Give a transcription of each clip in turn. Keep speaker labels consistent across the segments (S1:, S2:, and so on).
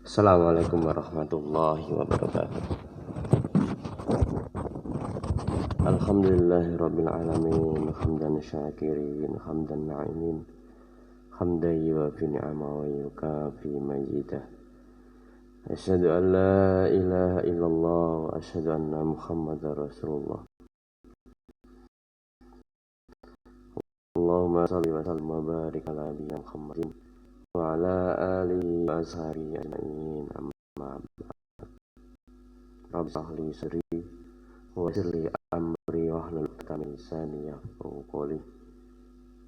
S1: Assalamualaikum warahmatullahi wabarakatuh. Alhamdulillahirabbil alamin, hamdan syakirin, hamdan na'imin, hamdan yuwafi ni'ama wa yukafi majidah. Asyhadu an la ilaha illallah wa asyhadu anna Muhammadar Rasulullah. Allahumma shalli wa sallim wa barik ala nabiyyina Muhammadin wa ala alihi wa ashabihi ajma'in. Amma ba'd. Rabbi shrah li sadri wa yassir li amri wahlul 'uqdatam min lisani yafqahu qawli.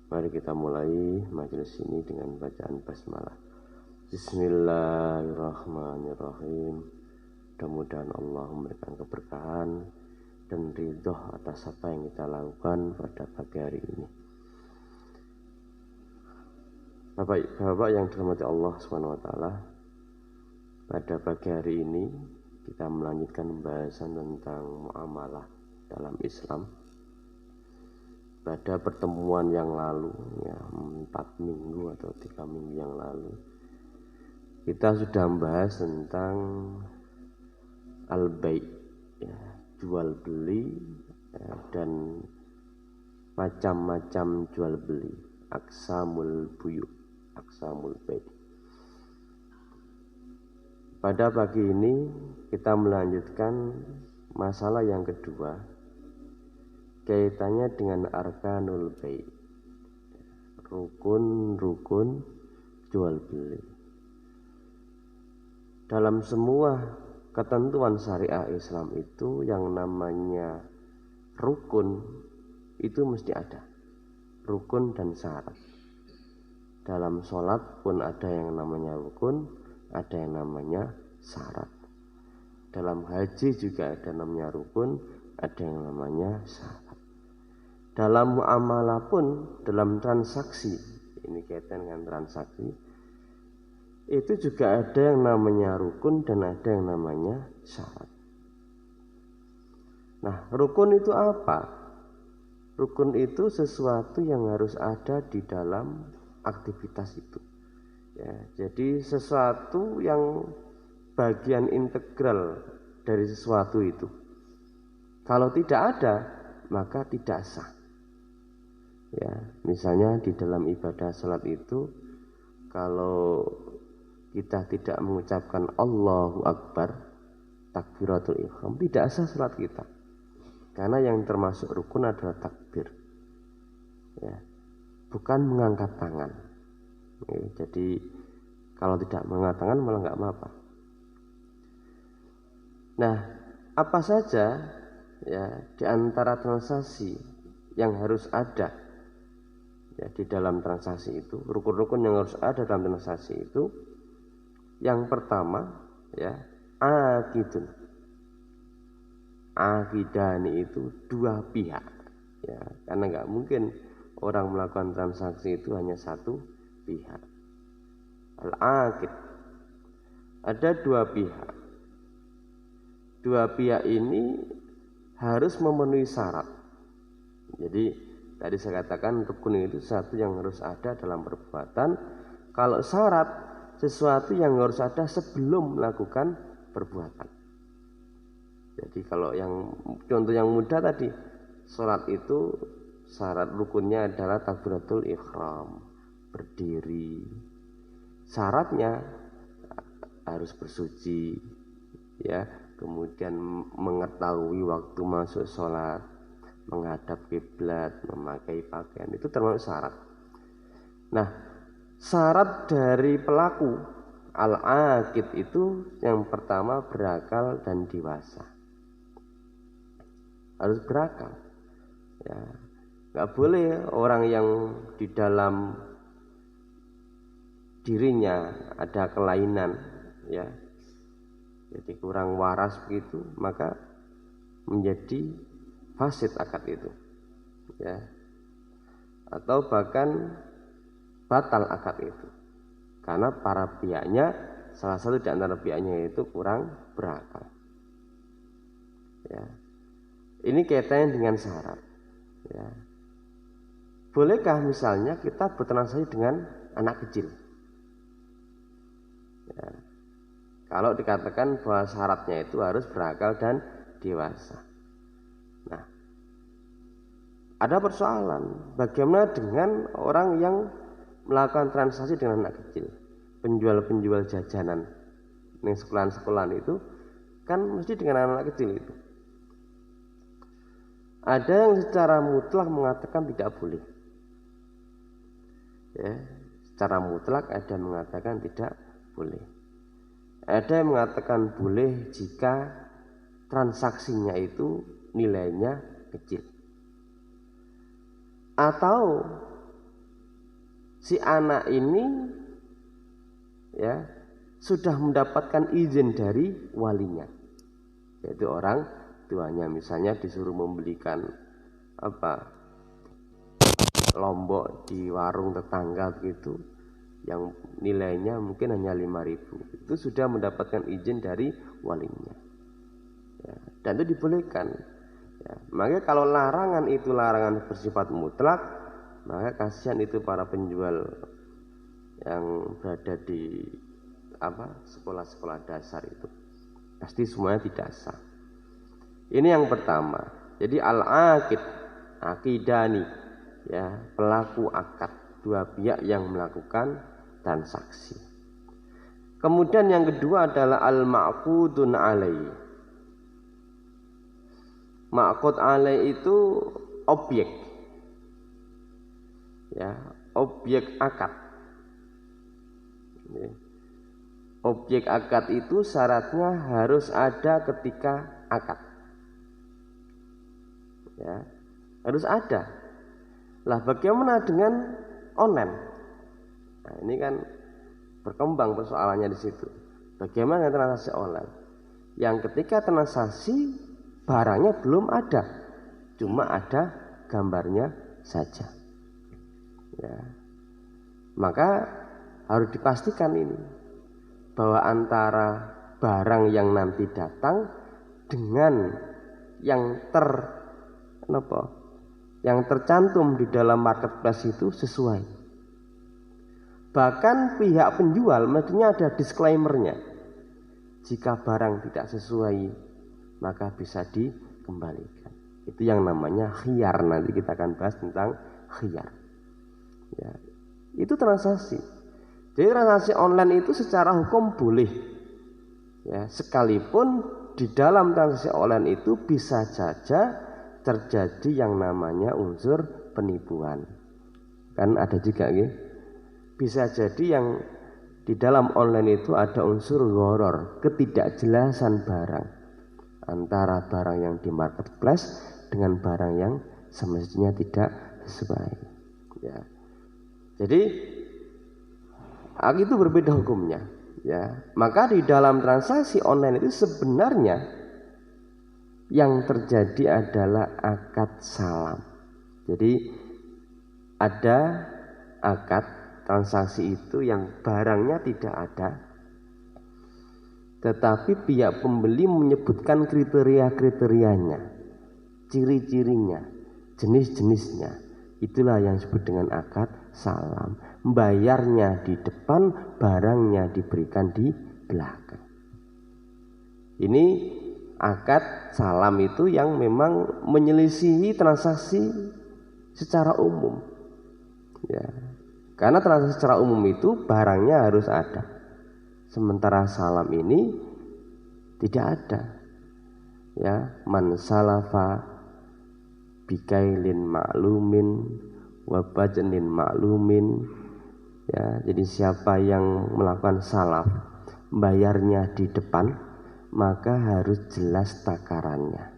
S1: Mari kita mulai majelis ini dengan bacaan basmalah. Bismillahirrahmanirrahim. Mudah-mudahan Allah memberikan keberkahan dan ridho atas apa yang kita lakukan pada pagi hari ini. Bapak yang dirahmati Allah SWT, pada pagi hari ini kita melanjutkan pembahasan tentang muamalah dalam Islam. Pada pertemuan yang lalu, 4 minggu atau 3 minggu yang lalu, kita sudah membahas tentang al-bai', jual beli, dan macam-macam jual beli, aqsamul buyu', aqsamul bai'. Pada pagi ini kita melanjutkan masalah yang kedua, kaitannya dengan arkanul bai', rukun-rukun jual beli. Dalam semua ketentuan syariah Islam itu yang namanya rukun itu mesti ada, rukun dan syarat. Dalam sholat pun ada yang namanya rukun, ada yang namanya syarat. Dalam haji juga ada namanya rukun, ada yang namanya syarat. Dalam muamalah pun, dalam transaksi, ini kaitan dengan transaksi, itu juga ada yang namanya rukun dan ada yang namanya syarat. Nah, rukun itu apa? Rukun itu sesuatu yang harus ada di dalam aktivitas itu. Jadi sesuatu yang bagian integral dari sesuatu itu. Kalau tidak ada, maka tidak sah. Misalnya di dalam ibadah salat itu, kalau kita tidak mengucapkan Allahu Akbar, takbiratul ihram, tidak sah salat kita. Karena yang termasuk rukun adalah takbir, bukan mengangkat tangan. Jadi kalau tidak mengangkat tangan malah nggak apa-apa. Nah, apa saja di antara transaksi yang harus ada di dalam transaksi itu, rukun-rukun yang harus ada dalam transaksi itu, yang pertama akidun. Akidani itu dua pihak, karena nggak mungkin orang melakukan transaksi itu hanya satu pihak. Al-aqid, ada dua pihak. Dua pihak ini harus memenuhi syarat. Jadi tadi saya katakan rukun itu sesuatu yang harus ada dalam perbuatan. Kalau syarat, sesuatu yang harus ada sebelum melakukan perbuatan. Jadi kalau yang contoh yang mudah tadi, sholat itu syarat rukunnya adalah takbiratul ihram, berdiri. Syaratnya harus bersuci, kemudian mengetahui waktu masuk sholat, menghadap kiblat, memakai pakaian, itu termasuk syarat. Nah, syarat dari pelaku al-aqid itu yang pertama berakal dan dewasa. Harus berakal. Gak boleh orang yang di dalam dirinya ada kelainan, jadi kurang waras begitu, maka menjadi fasid akad itu, atau bahkan batal akad itu, karena para pihaknya, salah satu di antara pihaknya itu kurang berakal. Ini kaitannya dengan syarat. Bolehkah misalnya kita bertransaksi dengan anak kecil? Kalau dikatakan bahwa syaratnya itu harus berakal dan dewasa. Nah, ada persoalan bagaimana dengan orang yang melakukan transaksi dengan anak kecil, penjual-penjual jajanan yang sekolahan-sekolahan itu kan mesti dengan anak kecil itu. Ada yang secara mutlak mengatakan tidak boleh, ya, secara mutlak ada yang mengatakan tidak boleh. Ada yang mengatakan boleh jika transaksinya itu nilainya kecil, atau si anak ini ya sudah mendapatkan izin dari walinya, yaitu orang tuanya, misalnya disuruh membelikan lombok di warung tetangga begitu, yang nilainya mungkin hanya 5.000, itu sudah mendapatkan izin dari walinya, ya, dan itu dibolehkan. Ya, makanya kalau larangan itu larangan bersifat mutlak, maka kasihan itu para penjual yang berada di sekolah-sekolah dasar itu, pasti semuanya tidak sah. Ini yang pertama. Jadi al-aqid, akidani, ya, pelaku akad, dua pihak yang melakukan transaksi. Kemudian yang kedua adalah al-ma'qudun alaihi. Ma'qud alaihi itu objek, ya, objek akad. Objek akad itu syaratnya harus ada ketika akad. Ya, harus ada. Lah bagaimana dengan online? Nah, ini kan berkembang persoalannya di situ. Bagaimana dengan transaksi online? Yang ketika transaksi barangnya belum ada, cuma ada gambarnya saja. Ya. Maka harus dipastikan ini bahwa antara barang yang nanti datang dengan yang tercantum di dalam marketplace itu sesuai. Bahkan pihak penjual mestinya ada disclaimer-nya. Jika barang tidak sesuai, maka bisa dikembalikan. Itu yang namanya khiyar. Nanti kita akan bahas tentang khiyar. Ya, itu transaksi. Jadi transaksi online itu secara hukum boleh. Ya, sekalipun di dalam transaksi online itu bisa saja terjadi yang namanya unsur penipuan. Kan ada juga gitu. Bisa jadi yang di dalam online itu ada unsur gharar, ketidakjelasan barang, antara barang yang di marketplace dengan barang yang semestinya tidak sesuai. Ya. Jadi itu berbeda hukumnya. Ya. Maka di dalam transaksi online itu sebenarnya yang terjadi adalah akad salam. Jadi ada akad transaksi itu yang barangnya tidak ada, tetapi pihak pembeli menyebutkan kriteria-kriterianya, ciri-cirinya, jenis-jenisnya. Itulah yang disebut dengan akad salam. Bayarnya di depan, barangnya diberikan di belakang. Ini akad salam itu yang memang menyelisihi transaksi secara umum, ya, karena transaksi secara umum itu barangnya harus ada, sementara salam ini tidak ada. Ya, man salafa bikailin ma'lumin wa bajnin ma'lumin. Ya, jadi siapa yang melakukan salaf, bayarnya di depan, maka harus jelas takarannya,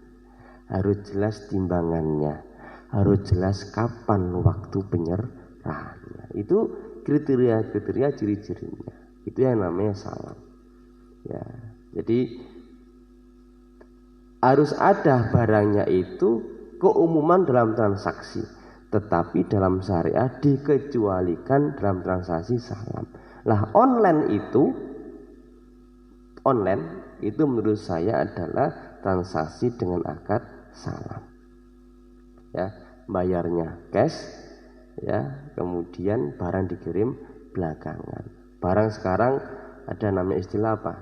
S1: harus jelas timbangannya, harus jelas kapan waktu penyerahannya. Itu kriteria-kriteria ciri-cirinya. Itu yang namanya salam. Ya, jadi harus ada barangnya itu keumuman dalam transaksi, tetapi dalam syariat dikecualikan dalam transaksi salam. Lah online itu menurut saya adalah transaksi dengan akad salam. Ya, bayarnya cash, ya, kemudian barang dikirim belakangan. Barang sekarang ada namanya istilah apa?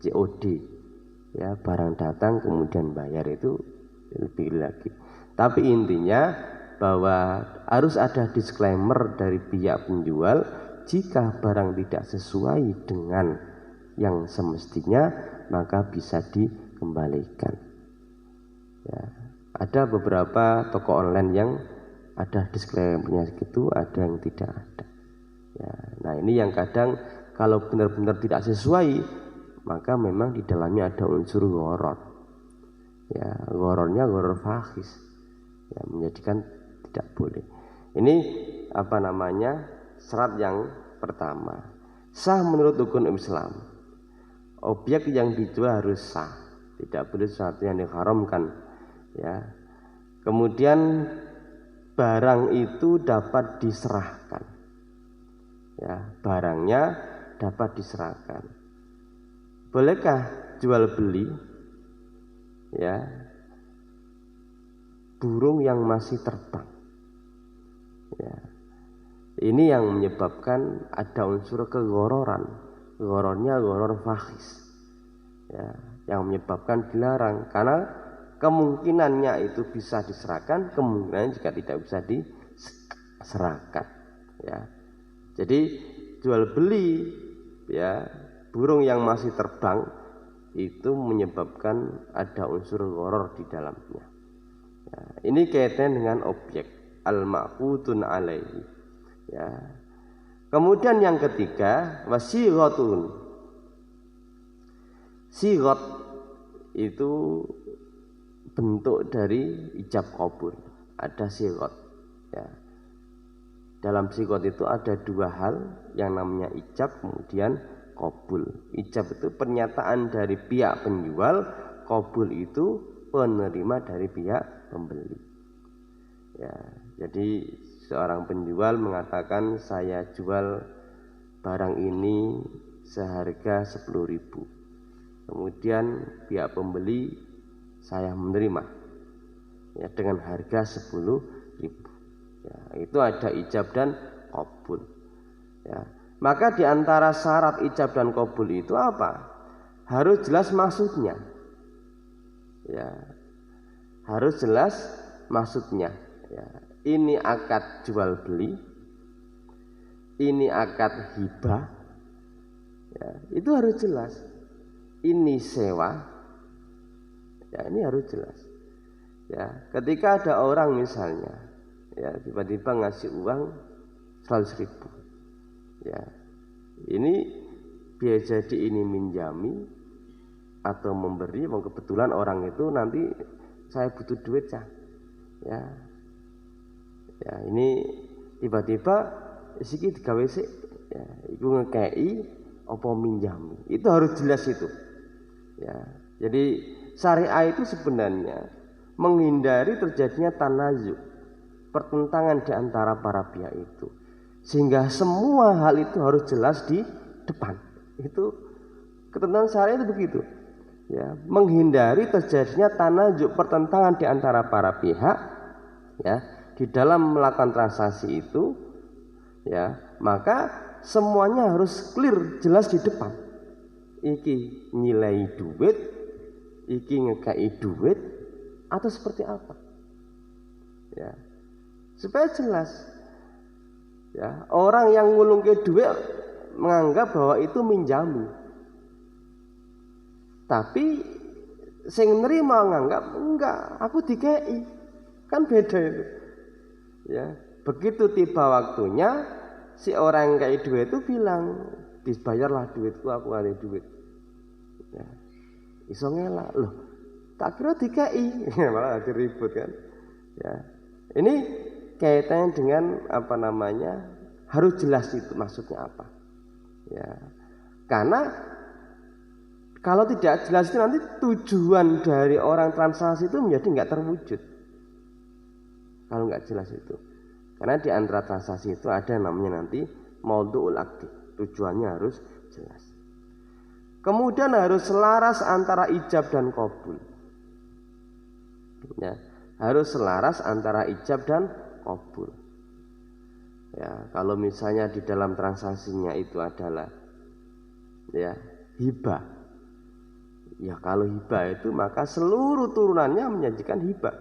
S1: COD, ya, barang datang kemudian bayar, itu lebih lagi. Tapi intinya bahwa harus ada disclaimer dari pihak penjual jika barang tidak sesuai dengan yang semestinya maka bisa dikembalikan. Ya, ada beberapa toko online yang ada disclaimer-nya gitu, ada yang tidak ada. Ya, nah ini yang kadang kalau benar-benar tidak sesuai maka memang di dalamnya ada unsur gharar. Ya, ghararnya gharar fahish. Ya, menjadikan tidak boleh. Ini syarat yang pertama. Sah menurut hukum Islam. Objek yang dijual harus sah, tidak boleh sesuatu yang diharamkan. Ya. Kemudian barang itu dapat diserahkan. Ya, barangnya dapat diserahkan. Bolehkah jual beli? Ya, burung yang masih terbang. Ya. Ini yang menyebabkan ada unsur keghororan. Ghorornya gharar fahish. Ya, yang menyebabkan dilarang karena kemungkinannya itu bisa diserahkan, kemungkinan juga tidak bisa diserahkan. Ya. Jadi jual beli, ya, burung yang masih terbang itu menyebabkan ada unsur gharar di dalamnya. Ya, ini kaitan dengan objek al-ma'qudun alaihi. Ya. Kemudian yang ketiga, wasighatun. Sighat itu bentuk dari ijab qabul. Ada sighat. Ya. Dalam sighat itu ada dua hal yang namanya ijab kemudian qabul. Ijab itu pernyataan dari pihak penjual, qabul itu penerima dari pihak pembeli. Ya, jadi seorang penjual mengatakan saya jual barang ini seharga 10.000. Kemudian pihak pembeli saya menerima, ya, dengan harga 10.000. Ya, itu ada ijab dan qabul. Ya, maka di antara syarat ijab dan qabul itu apa? Harus jelas maksudnya. Ya, harus jelas maksudnya. Ya, ini akad jual beli, ini akad hibah, ya, itu harus jelas. Ini sewa, ya, ini harus jelas. Ya, ketika ada orang misalnya, ya, tiba-tiba ngasih uang 100.000, ya, ini bisa jadi ini minjami atau memberi. Kebetulan orang itu nanti saya butuh duit ya. Ya, ini tiba-tiba siki digawe sik, ya, iku ngekei apa minjami. Itu harus jelas itu. Ya. Jadi syariah itu sebenarnya menghindari terjadinya tanazu, pertentangan di antara para pihak itu. Sehingga semua hal itu harus jelas di depan. Itu ketentuan syariah itu begitu. Ya, menghindari terjadinya tanazu, pertentangan di antara para pihak, ya. Di dalam melakukan transaksi itu, ya, maka semuanya harus clear, jelas di depan. Iki nilai duit, iki ngekei duit, atau seperti apa? Ya, supaya jelas. Ya, orang yang ngulungke duit menganggap bahwa itu minjami, tapi sing nerima menganggap enggak, aku dikei, kan beda itu. Ya, begitu tiba waktunya si orang yang kayak duit itu bilang, dibayarlah duitku, aku ada duit. Ya, iso ngelak, loh, tak kira dikei, malah ada ribut kan. Ya, ini kaitannya dengan harus jelas itu maksudnya apa. Ya, karena kalau tidak jelas itu nanti tujuan dari orang transaksi itu menjadi nggak terwujud. Kalau nggak jelas itu, karena di antara transaksi itu ada namanya nanti maudhu'ul aqdi, tujuannya harus jelas. Kemudian harus selaras antara ijab dan qabul. Ya, harus selaras antara ijab dan qabul. Ya, kalau misalnya di dalam transaksinya itu adalah, ya, hibah, Ya kalau hibah itu maka seluruh turunannya menjanjikan hibah.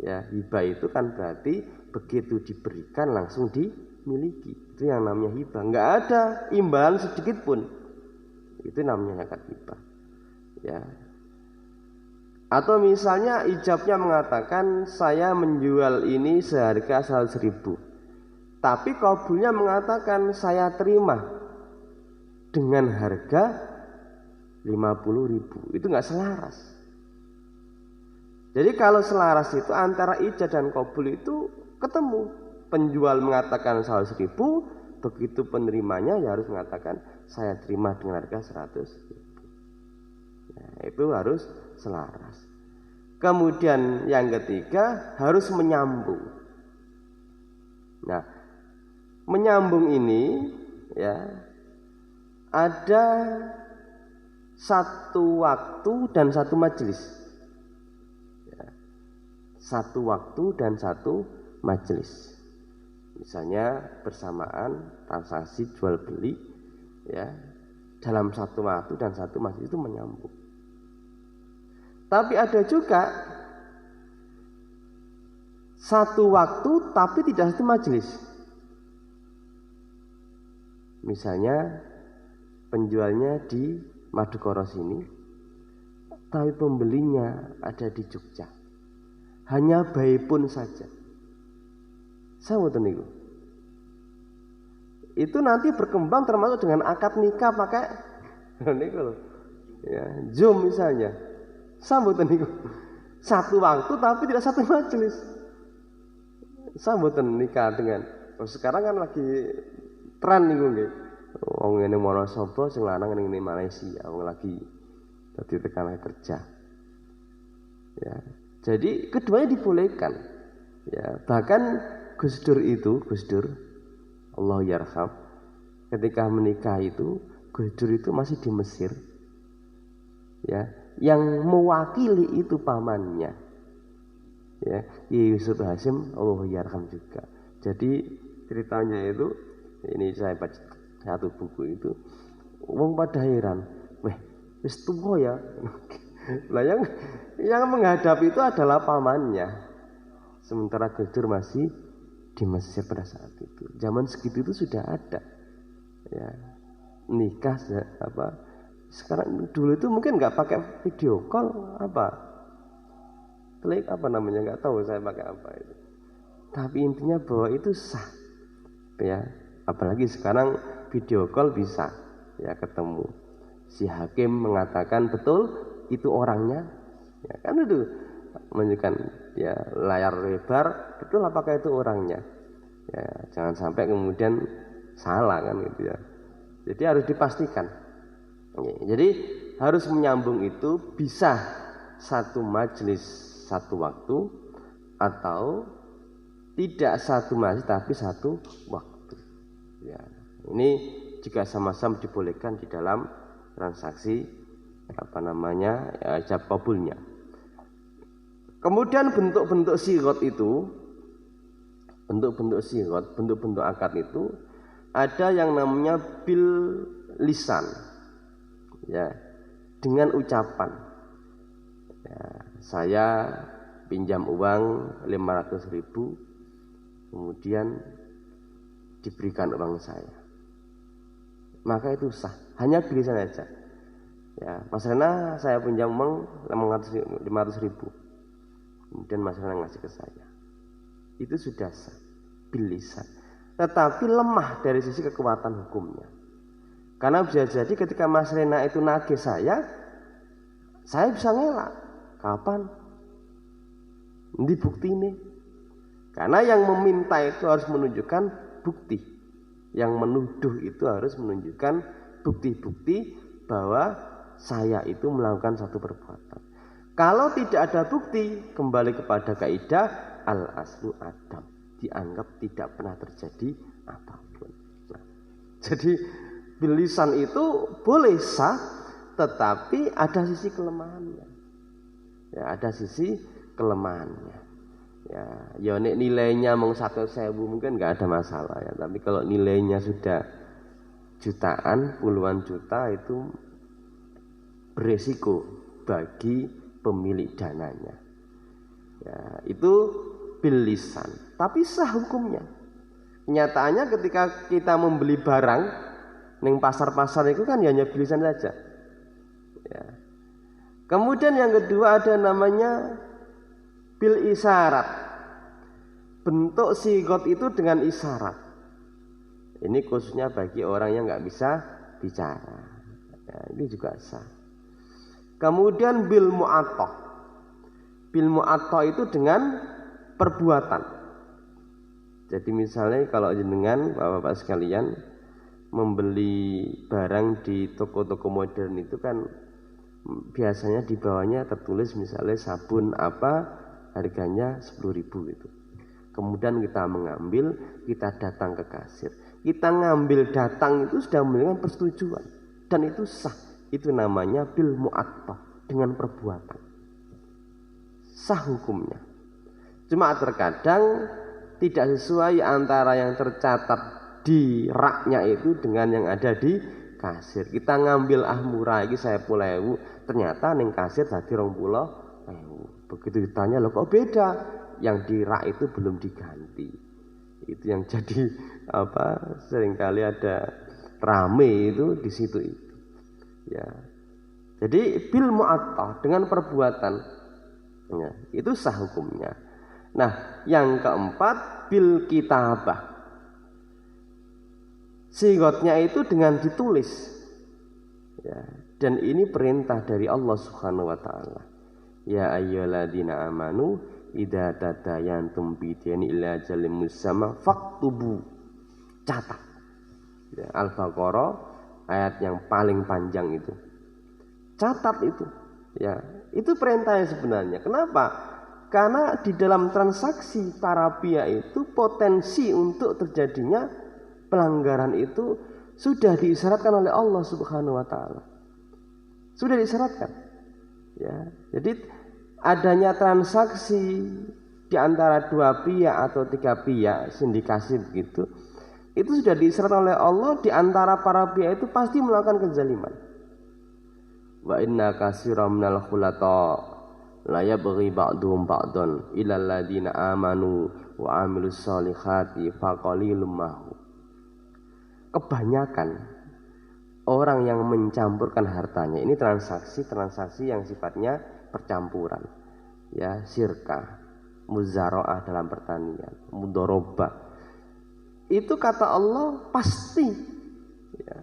S1: Ya, hibah itu kan berarti begitu diberikan langsung dimiliki. Itu yang namanya hibah. Enggak ada imbalan sedikit pun. Itu namanya zakat hibah. Ya. Atau misalnya ijabnya mengatakan saya menjual ini seharga 100.000. Tapi qabulnya mengatakan saya terima dengan harga 50.000. Itu nggak selaras. Jadi kalau selaras itu antara ijab dan qabul itu ketemu. Penjual mengatakan 100.000, begitu penerimanya ya harus mengatakan saya terima dengan harga 100.000. Nah, itu harus selaras. Kemudian yang ketiga harus menyambung. Nah, menyambung ini ya ada satu waktu dan satu majelis. Ya, satu waktu dan satu majelis. Misalnya bersamaan transaksi jual beli, ya, dalam satu waktu dan satu majelis itu menyambung. Tapi ada juga satu waktu tapi tidak satu majelis. Misalnya penjualnya di Madukoro sini, tapi pembelinya ada di Jogja. Hanya bayi pun saja. Sawoten niku. Itu nanti berkembang termasuk dengan akad nikah pakai niku loh. Ya, Zoom misalnya. Sawoten niku. Satu waktu tapi tidak satu majelis. Sawoten nikah dengan sekarang kan lagi tren niku nggih. Wong ngene Wonosobo sing lanang ning Malaysia, wong lagi dadi tekan kerja. Ya. Jadi keduanya dibolehkan. Ya, bahkan Gus Dur Allah yarham, ketika menikah itu Gus Dur itu masih di Mesir. Ya, yang mewakili itu pamannya. Ya, Yusuf Hasyim Allah yarham juga. Jadi ceritanya itu ini saya baca satu buku itu, wong pada heran, wis tua ya. Lah yang menghadap itu adalah pamannya. Sementara Gus Dur masih di Mesir pada saat itu. Zaman segitu itu sudah ada. Ya, nikah apa? Sekarang dulu itu mungkin nggak pakai video call apa? Klik apa namanya nggak tahu saya pakai apa itu. Tapi intinya bahwa itu sah. Ya, apalagi sekarang video call bisa ya ketemu. Si hakim mengatakan betul itu orangnya, ya kan itu menunjukkan ya layar lebar betul apakah itu orangnya. Ya jangan sampai kemudian salah kan gitu ya. Jadi harus dipastikan. Ya, jadi harus menyambung itu bisa satu majelis satu waktu atau tidak satu majelis tapi satu waktu. Ya. Ini juga sama-sama dibolehkan di dalam transaksi apa namanya ijab qabulnya. Kemudian bentuk-bentuk sigot itu, bentuk-bentuk akad itu ada yang namanya bil lisan, ya, dengan ucapan. Ya, saya pinjam uang 500.000, kemudian diberikan uang saya. Maka itu sah, hanya bilisan saja. Ya, Mas Rena saya pinjam uang 500.000, kemudian Mas Rena ngasih ke saya. Itu sudah sah, bilisan. Tetapi lemah dari sisi kekuatan hukumnya. Karena bisa jadi ketika Mas Rena itu nagih saya bisa ngelak. Kapan? Ini bukti ini. Karena yang meminta itu harus menunjukkan bukti. Yang menuduh itu harus menunjukkan bukti-bukti bahwa saya itu melakukan satu perbuatan. Kalau tidak ada bukti, kembali kepada kaidah al-aslu adam, dianggap tidak pernah terjadi apapun. Nah, jadi bilisan itu boleh sah, tetapi ada sisi kelemahannya. Ya, ada sisi kelemahannya. Ya nek nilainya mau 100.000 mungkin nggak ada masalah ya. Tapi kalau nilainya sudah jutaan, puluhan juta itu beresiko bagi pemilik dananya. Ya, itu bil lisan, tapi sah hukumnya. Kenyataannya ketika kita membeli barang ning pasar-pasar itu kan hanya bil lisan saja. Ya. Kemudian yang kedua ada namanya bil isyarat. Bentuk sigot itu dengan isyarat. Ini khususnya bagi orang yang nggak bisa bicara. Ya, ini juga sah. Kemudian bil mu'attah. Bil mu'attah itu dengan perbuatan. Jadi misalnya kalau jenengan bapak-bapak sekalian membeli barang di toko-toko modern itu kan biasanya di bawahnya tertulis misalnya sabun apa harganya 10.000 itu. Kemudian kita mengambil, kita datang ke kasir. Kita ngambil datang itu sudah memberikan persetujuan dan itu sah. Itu namanya bil mu'attah, dengan perbuatan. Sah hukumnya. Cuma terkadang tidak sesuai antara yang tercatat di raknya itu dengan yang ada di kasir. Kita ngambil murah iki 10.000, ternyata ning kasir dadi 20.000. Begitu ditanya, loh kok beda? Yang di rak itu belum diganti. Itu yang jadi seringkali ada rame itu di situ itu. Ya. Jadi bil mu'attah dengan perbuatan. Ya, itu sah hukumnya. Nah, yang keempat bil kitabah. Sigotnya itu dengan ditulis. Ya, dan ini perintah dari Allah Subhanahu wa taala. Ya ayyuhalladzina amanu idza tadayantum bidin ila ajalin musamma faktubu. Catat. Ya, Al-Baqarah ayat yang paling panjang itu. Catat itu. Ya, itu perintahnya sebenarnya. Kenapa? Karena di dalam transaksi para pihak itu potensi untuk terjadinya pelanggaran itu sudah diisyaratkan oleh Allah Subhanahu wa taala. Sudah disyaratkan. Ya. Jadi adanya transaksi di antara dua pihak atau tiga pihak, sindikasi begitu, itu sudah disyaratkan oleh Allah di antara para pihak itu pasti melakukan kezaliman. Wa inna katsiran minal khulata la yabghi ba'duhum ba'dan illa alladziina aamanu wa 'amilus shalihati faqalilum mahum. Kebanyakan orang yang mencampurkan hartanya, ini transaksi yang sifatnya percampuran, ya, syirkah, muzaraah dalam pertanian, mudharabah. Itu kata Allah pasti ya,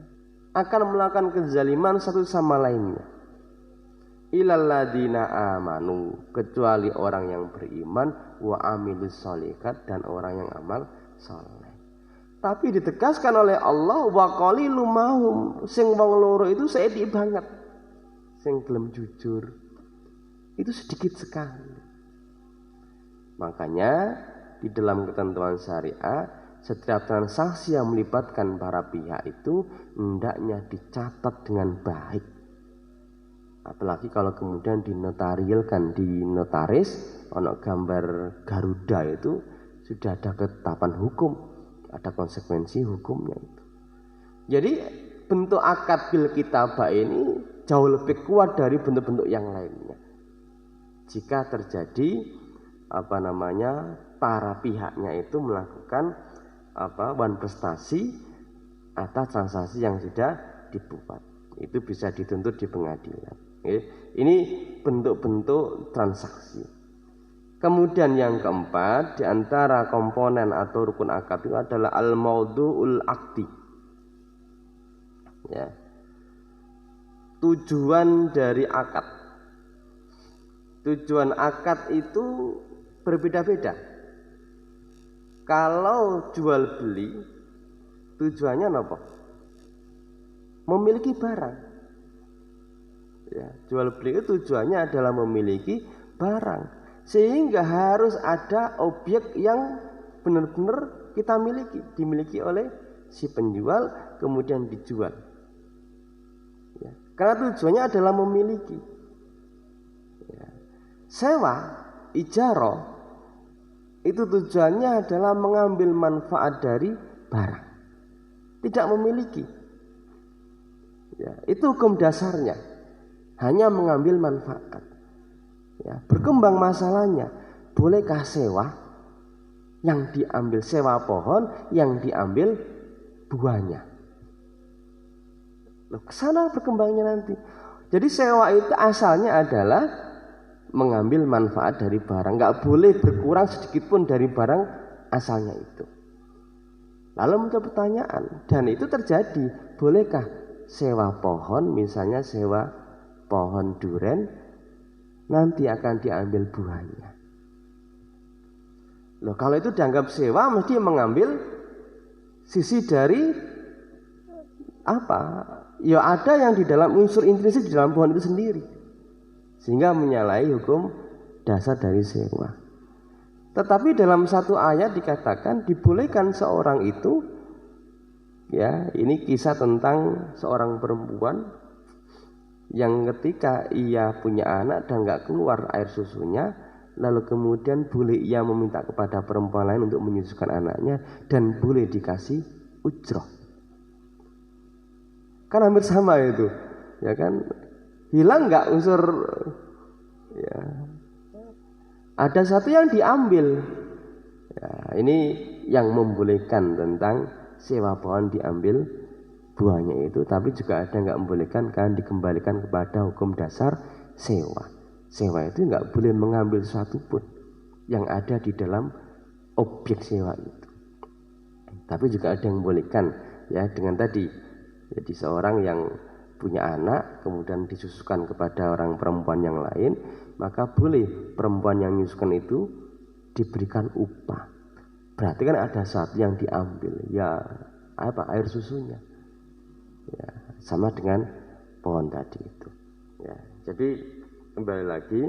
S1: akan melakukan kezaliman satu sama lainnya. Illal ladzina amanu, kecuali orang yang beriman, wa amilus sholihat, dan orang yang amal saleh. Tapi ditegaskan oleh Allah wa qalilum mahum, sing wong loro itu sedhik banget. Sing gelem jujur itu sedikit sekali. Makanya di dalam ketentuan syariah setiap transaksi yang melibatkan para pihak itu hendaknya dicatat dengan baik. Apalagi kalau kemudian dinotarilkan di notaris, ono gambar Garuda itu sudah ada ketetapan hukum, ada konsekuensi hukumnya itu. Jadi bentuk akad bil kitabah ini jauh lebih kuat dari bentuk-bentuk yang lainnya. Jika terjadi para pihaknya itu melakukan prestasi atas transaksi yang sudah dibuat, itu bisa dituntut di pengadilan. Ini bentuk-bentuk transaksi. Kemudian yang keempat, di antara komponen atau rukun akad itu adalah al-maudu'ul aqdi. Ya. Tujuan dari akad. Tujuan akad itu berbeda-beda. Kalau jual beli, tujuannya apa? Memiliki barang. Ya, jual beli itu tujuannya adalah memiliki barang, sehingga harus ada objek yang benar-benar kita miliki, dimiliki oleh si penjual kemudian dijual. Ya, karena tujuannya adalah memiliki. Ya. Sewa, ijarah itu tujuannya adalah mengambil manfaat dari barang, tidak memiliki. Ya, itu hukum dasarnya. hanya mengambil manfaat. Ya, berkembang masalahnya, bolehkah sewa? Yang diambil sewa pohon, yang diambil buahnya. Loh, kesana berkembangnya nanti. Jadi sewa itu asalnya adalah mengambil manfaat dari barang, nggak boleh berkurang sedikit pun dari barang asalnya itu. Lalu muncul pertanyaan, dan itu terjadi, bolehkah sewa pohon, misalnya sewa pohon duren, nanti akan diambil buahnya. Loh, kalau itu dianggap sewa, mesti mengambil sisi dari apa? Ya ada yang di dalam unsur intrinsik di dalam pohon itu sendiri, sehingga menyalahi hukum dasar dari sewa. Tetapi dalam satu ayat dikatakan dibolehkan seorang itu, ya ini kisah tentang seorang perempuan yang ketika ia punya anak dan gak keluar air susunya, lalu kemudian boleh ia meminta kepada perempuan lain untuk menyusukan anaknya dan boleh dikasih ujroh. Kan hampir sama itu, ya kan? Hilang nggak unsur? Ya, ada satu yang diambil. Ya, ini yang membolehkan tentang sewa pohon diambil buahnya itu, tapi juga ada nggak membolehkan kan dikembalikan kepada hukum dasar sewa. Sewa itu nggak boleh mengambil sesuatu pun yang ada di dalam objek sewa itu. Tapi juga ada yang membolehkan, ya dengan tadi. Jadi seorang yang punya anak kemudian disusukan kepada orang perempuan yang lain, maka boleh perempuan yang menyusukan itu diberikan upah. Berarti kan ada satu yang diambil, ya apa, air susunya. Ya, sama dengan pohon tadi itu. Ya, jadi kembali lagi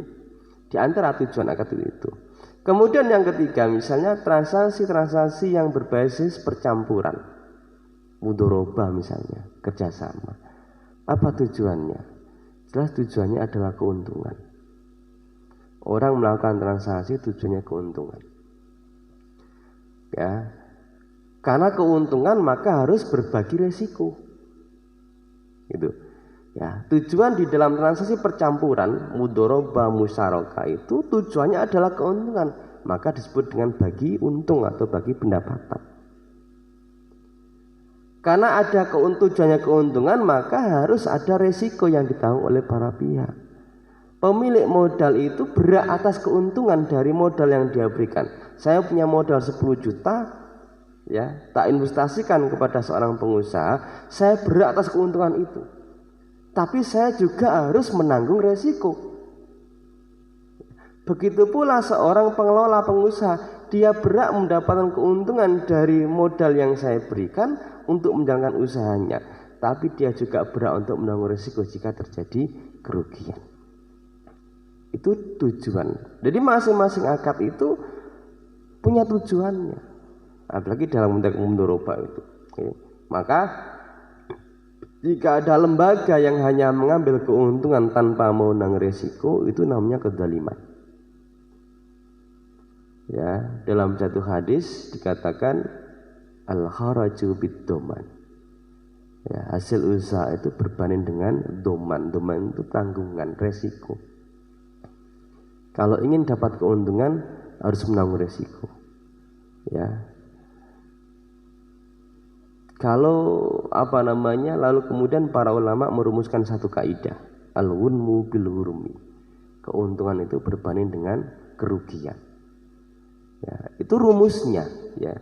S1: di antara tujuan akad itu. Kemudian yang ketiga, misalnya transaksi yang berbasis percampuran, mudoroba misalnya, kerjasama. Apa tujuannya? Jelas tujuannya adalah keuntungan. Orang melakukan transaksi tujuannya keuntungan. Ya, karena keuntungan maka harus berbagi resiko. Gitu. Ya, tujuan di dalam transaksi percampuran, mudoroba, musyarakah itu tujuannya adalah keuntungan, maka disebut dengan bagi untung atau bagi pendapatan. Karena ada tujuannya keuntungan, maka harus ada resiko yang ditanggung oleh para pihak. Pemilik modal itu berhak atas keuntungan dari modal yang dia berikan. Saya punya modal 10 juta, ya, tak investasikan kepada seorang pengusaha, saya berhak atas keuntungan itu. Tapi saya juga harus menanggung resiko. Begitu pula seorang pengelola pengusaha, dia berhak mendapatkan keuntungan dari modal yang saya berikan untuk menjalankan usahanya, tapi dia juga berhak untuk menanggung risiko jika terjadi kerugian. Itu tujuan. Jadi masing-masing akad itu punya tujuannya, apalagi dalam konteks mudoroba itu. Maka jika ada lembaga yang hanya mengambil keuntungan tanpa menanggung risiko, itu namanya kezaliman. Ya, dalam satu hadis dikatakan al-kharaju bid-doman. Ya, hasil usaha itu berbanding dengan doman. Doman itu tanggungan, resiko. Kalau ingin dapat keuntungan harus menanggung resiko. Ya. Kalau lalu kemudian para ulama merumuskan satu kaidah, al-wunmu bil hurumi. Keuntungan itu berbanding dengan kerugian. Ya, itu rumusnya, ya.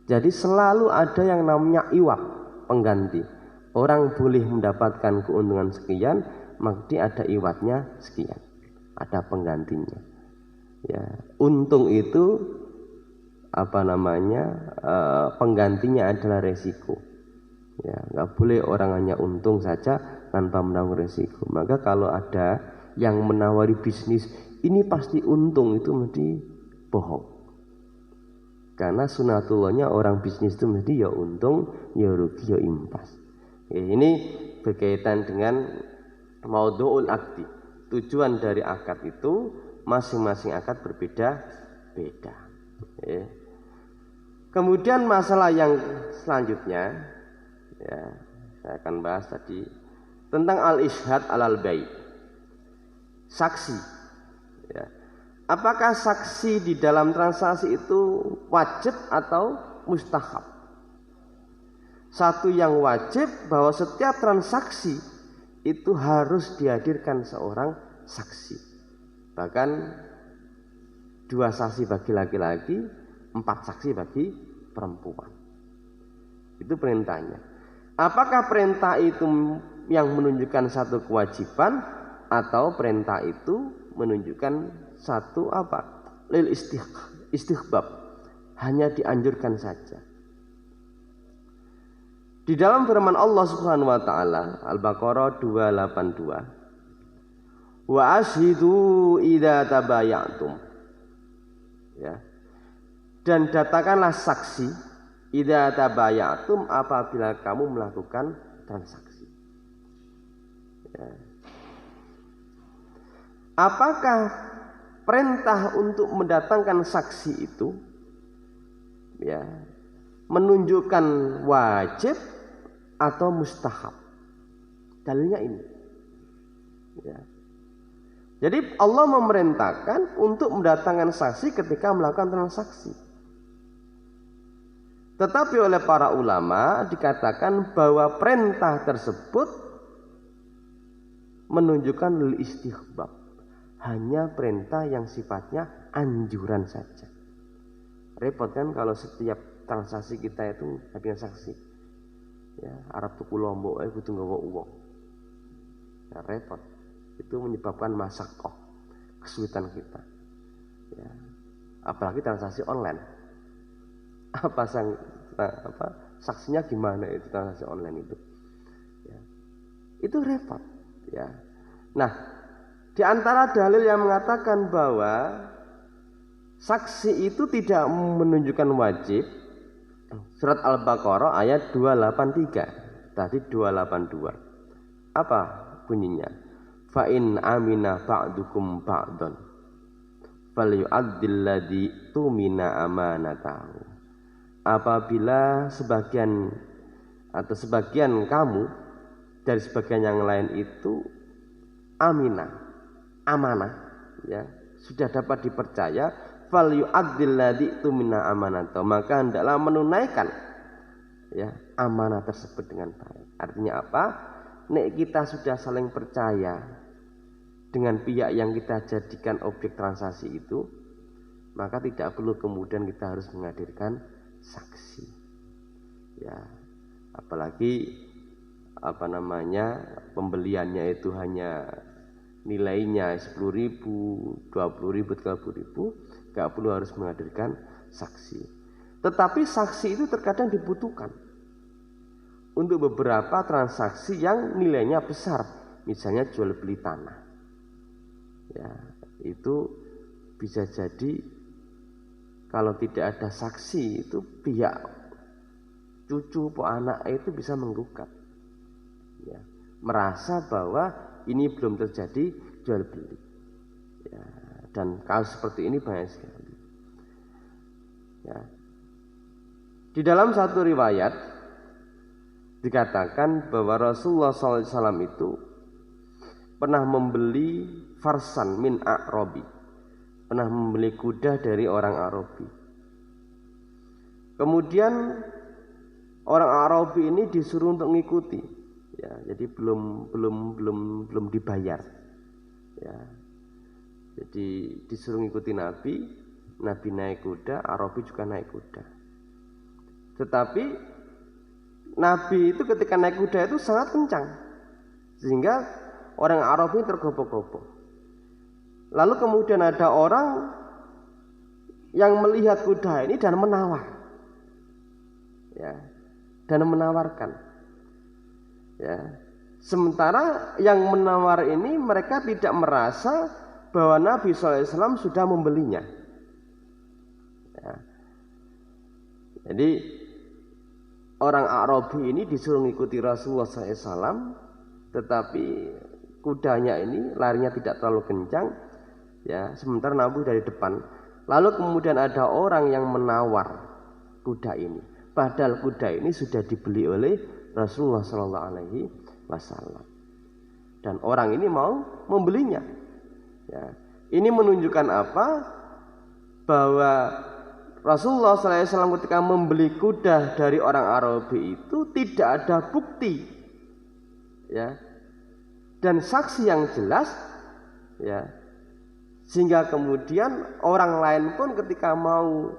S1: Jadi selalu ada yang namanya iwab, pengganti. Orang boleh mendapatkan keuntungan sekian, maka ada iwabnya sekian. Ada penggantinya. Ya, untung itu penggantinya adalah resiko. Ya, nggak boleh orang hanya untung saja tanpa menanggung resiko. Maka kalau ada yang menawari bisnis ini pasti untung, itu mesti bohong. Karena sunatullahnya orang bisnis itu mesti ya untung, ya rugi, ya impas. Ini berkaitan dengan maudhu'ul akdi. Tujuan dari akad itu masing-masing akad berbeda-beda. Kemudian masalah yang selanjutnya, ya, saya akan bahas tadi tentang al-ishhad alal bai'. saksi. Ya. Apakah saksi di dalam transaksi itu wajib atau mustahab? Satu yang wajib bahwa setiap transaksi itu harus dihadirkan seorang saksi. Bahkan 2 saksi bagi laki-laki, 4 saksi bagi perempuan. Itu perintahnya. Apakah perintah itu yang menunjukkan satu kewajiban atau perintah itu menunjukkan satu apa? Lil istihbab, hanya dianjurkan saja. Di dalam firman Allah Subhanahu wa taala Al-Baqarah 282, wa ashidu idza tabayatum. Ya. Dan datangkanlah saksi idza tabayatum apabila kamu melakukan transaksi. Ya. Apakah perintah untuk mendatangkan saksi itu ya menunjukkan wajib atau mustahab? Dalilnya ini. Ya. Jadi Allah memerintahkan untuk mendatangkan saksi ketika melakukan transaksi. Tetapi oleh para ulama dikatakan bahwa perintah tersebut menunjukkan lil istihbab, hanya perintah yang sifatnya anjuran saja. Repot kan kalau setiap transaksi kita itu hadirkan saksi. Ya, Arab tuku lombok kudu nggawa uang. Ya, repot. Itu menyebabkan masakoh, kesulitan kita. Ya. Apalagi transaksi online. Saksinya gimana itu transaksi online itu? Ya. Itu repot. Ya. Nah, di antara dalil yang mengatakan bahwa saksi itu tidak menunjukkan wajib, surat Al-Baqarah ayat 283, tadi 282. Apa bunyinya? Fa in amina ba'dukum ba'don falyu'addil ladzi tumina amanatahu. Apabila sebagian kamu dari sebagian yang lain itu amanah ya, sudah dapat dipercaya, falyu'addil ladzi tumina amanatahu, maka hendaklah menunaikan ya amanah tersebut dengan baik. Artinya apa? Nek kita sudah saling percaya dengan pihak yang kita jadikan objek transaksi itu, maka tidak perlu kemudian kita harus menghadirkan saksi. Ya, apalagi pembeliannya itu hanya nilainya 10.000, 20.000, 30.000, nggak perlu harus menghadirkan saksi. Tetapi saksi itu terkadang dibutuhkan untuk beberapa transaksi yang nilainya besar, misalnya jual beli tanah. Ya, itu bisa jadi kalau tidak ada saksi itu pihak cucu atau anak itu bisa menggugat. Ya, merasa bahwa ini belum terjadi jual beli. Ya, dan kasus seperti ini banyak sekali. Ya. Di dalam satu riwayat dikatakan bahwa Rasulullah SAW itu pernah membeli farsan min A'rabi, pernah membeli kuda dari orang Arabi. Kemudian orang Arabi ini disuruh untuk mengikuti, ya, jadi belum dibayar, ya. Jadi disuruh mengikuti Nabi naik kuda, Arabi juga naik kuda. Tetapi Nabi itu ketika naik kuda itu sangat kencang, sehingga orang Arab ini tergopoh-gopoh. Lalu kemudian ada orang yang melihat kuda ini dan menawar, ya, dan menawarkan, ya. Sementara yang menawar ini mereka tidak merasa bahwa Nabi SAW sudah membelinya. Ya. Jadi orang Arabi ini disuruh mengikuti Rasulullah SAW, tetapi kudanya ini larinya tidak terlalu kencang, ya. Sementara Nabi dari depan. Lalu kemudian ada orang yang menawar kuda ini, padahal kuda ini sudah dibeli oleh Rasulullah SAW, dan orang ini mau membelinya. Ya. Ini menunjukkan apa? Bahwa Rasulullah SAW ketika membeli kuda dari orang Arabi itu tidak ada bukti, ya, dan saksi yang jelas, ya, sehingga kemudian orang lain pun ketika mau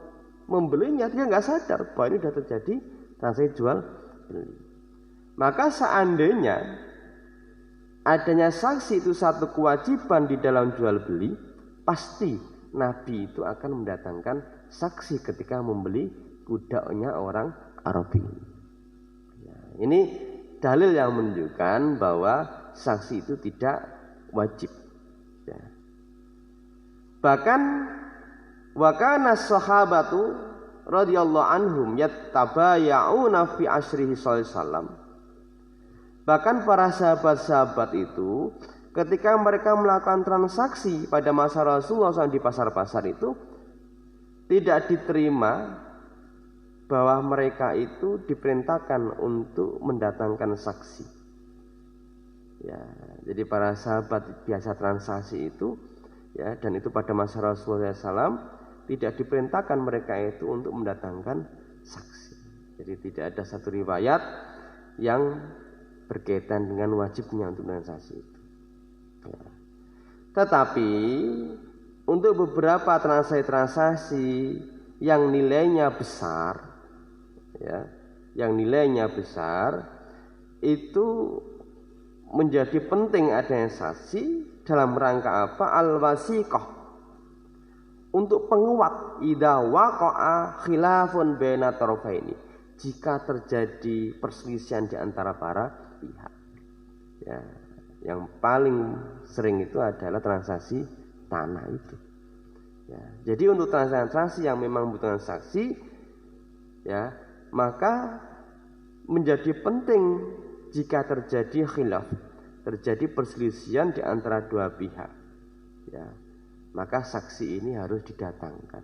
S1: membelinya dia nggak sadar bahwa ini sudah terjadi transaksi jual beli. Maka seandainya adanya saksi itu satu kewajiban di dalam jual beli, pasti Nabi itu akan mendatangkan saksi ketika membeli kudanya orang Arabi. Ya, ini dalil yang menunjukkan bahwa saksi itu tidak wajib. Ya. Bahkan wa kana sahabatu radhiyallahu anhum yattabaya'una fi asyrihi sallallahu alaihi wasallam. Bahkan para sahabat-sahabat itu ketika mereka melakukan transaksi pada masa Rasulullah SAW di pasar-pasar itu tidak diterima bahwa mereka itu diperintahkan untuk mendatangkan saksi. Ya, jadi para sahabat biasa transaksi itu, ya, dan itu pada masa Rasulullah SAW tidak diperintahkan mereka itu untuk mendatangkan saksi. Jadi tidak ada satu riwayat yang berkaitan dengan wajibnya untuk transaksi itu. Ya. Tetapi untuk beberapa transaksi yang nilainya besar, ya, yang nilainya besar, itu menjadi penting adanya saksi dalam rangka apa? Al-wasiqah, untuk penguat idza waqa'a khilafun baina tarafaini, jika terjadi perselisihan di antara para pihak. Ya, yang paling sering itu adalah transaksi tanah itu. Ya, jadi untuk transaksi yang memang membutuhkan saksi, ya, maka menjadi penting jika terjadi khilaf, terjadi perselisihan di antara dua pihak, ya, maka saksi ini harus didatangkan,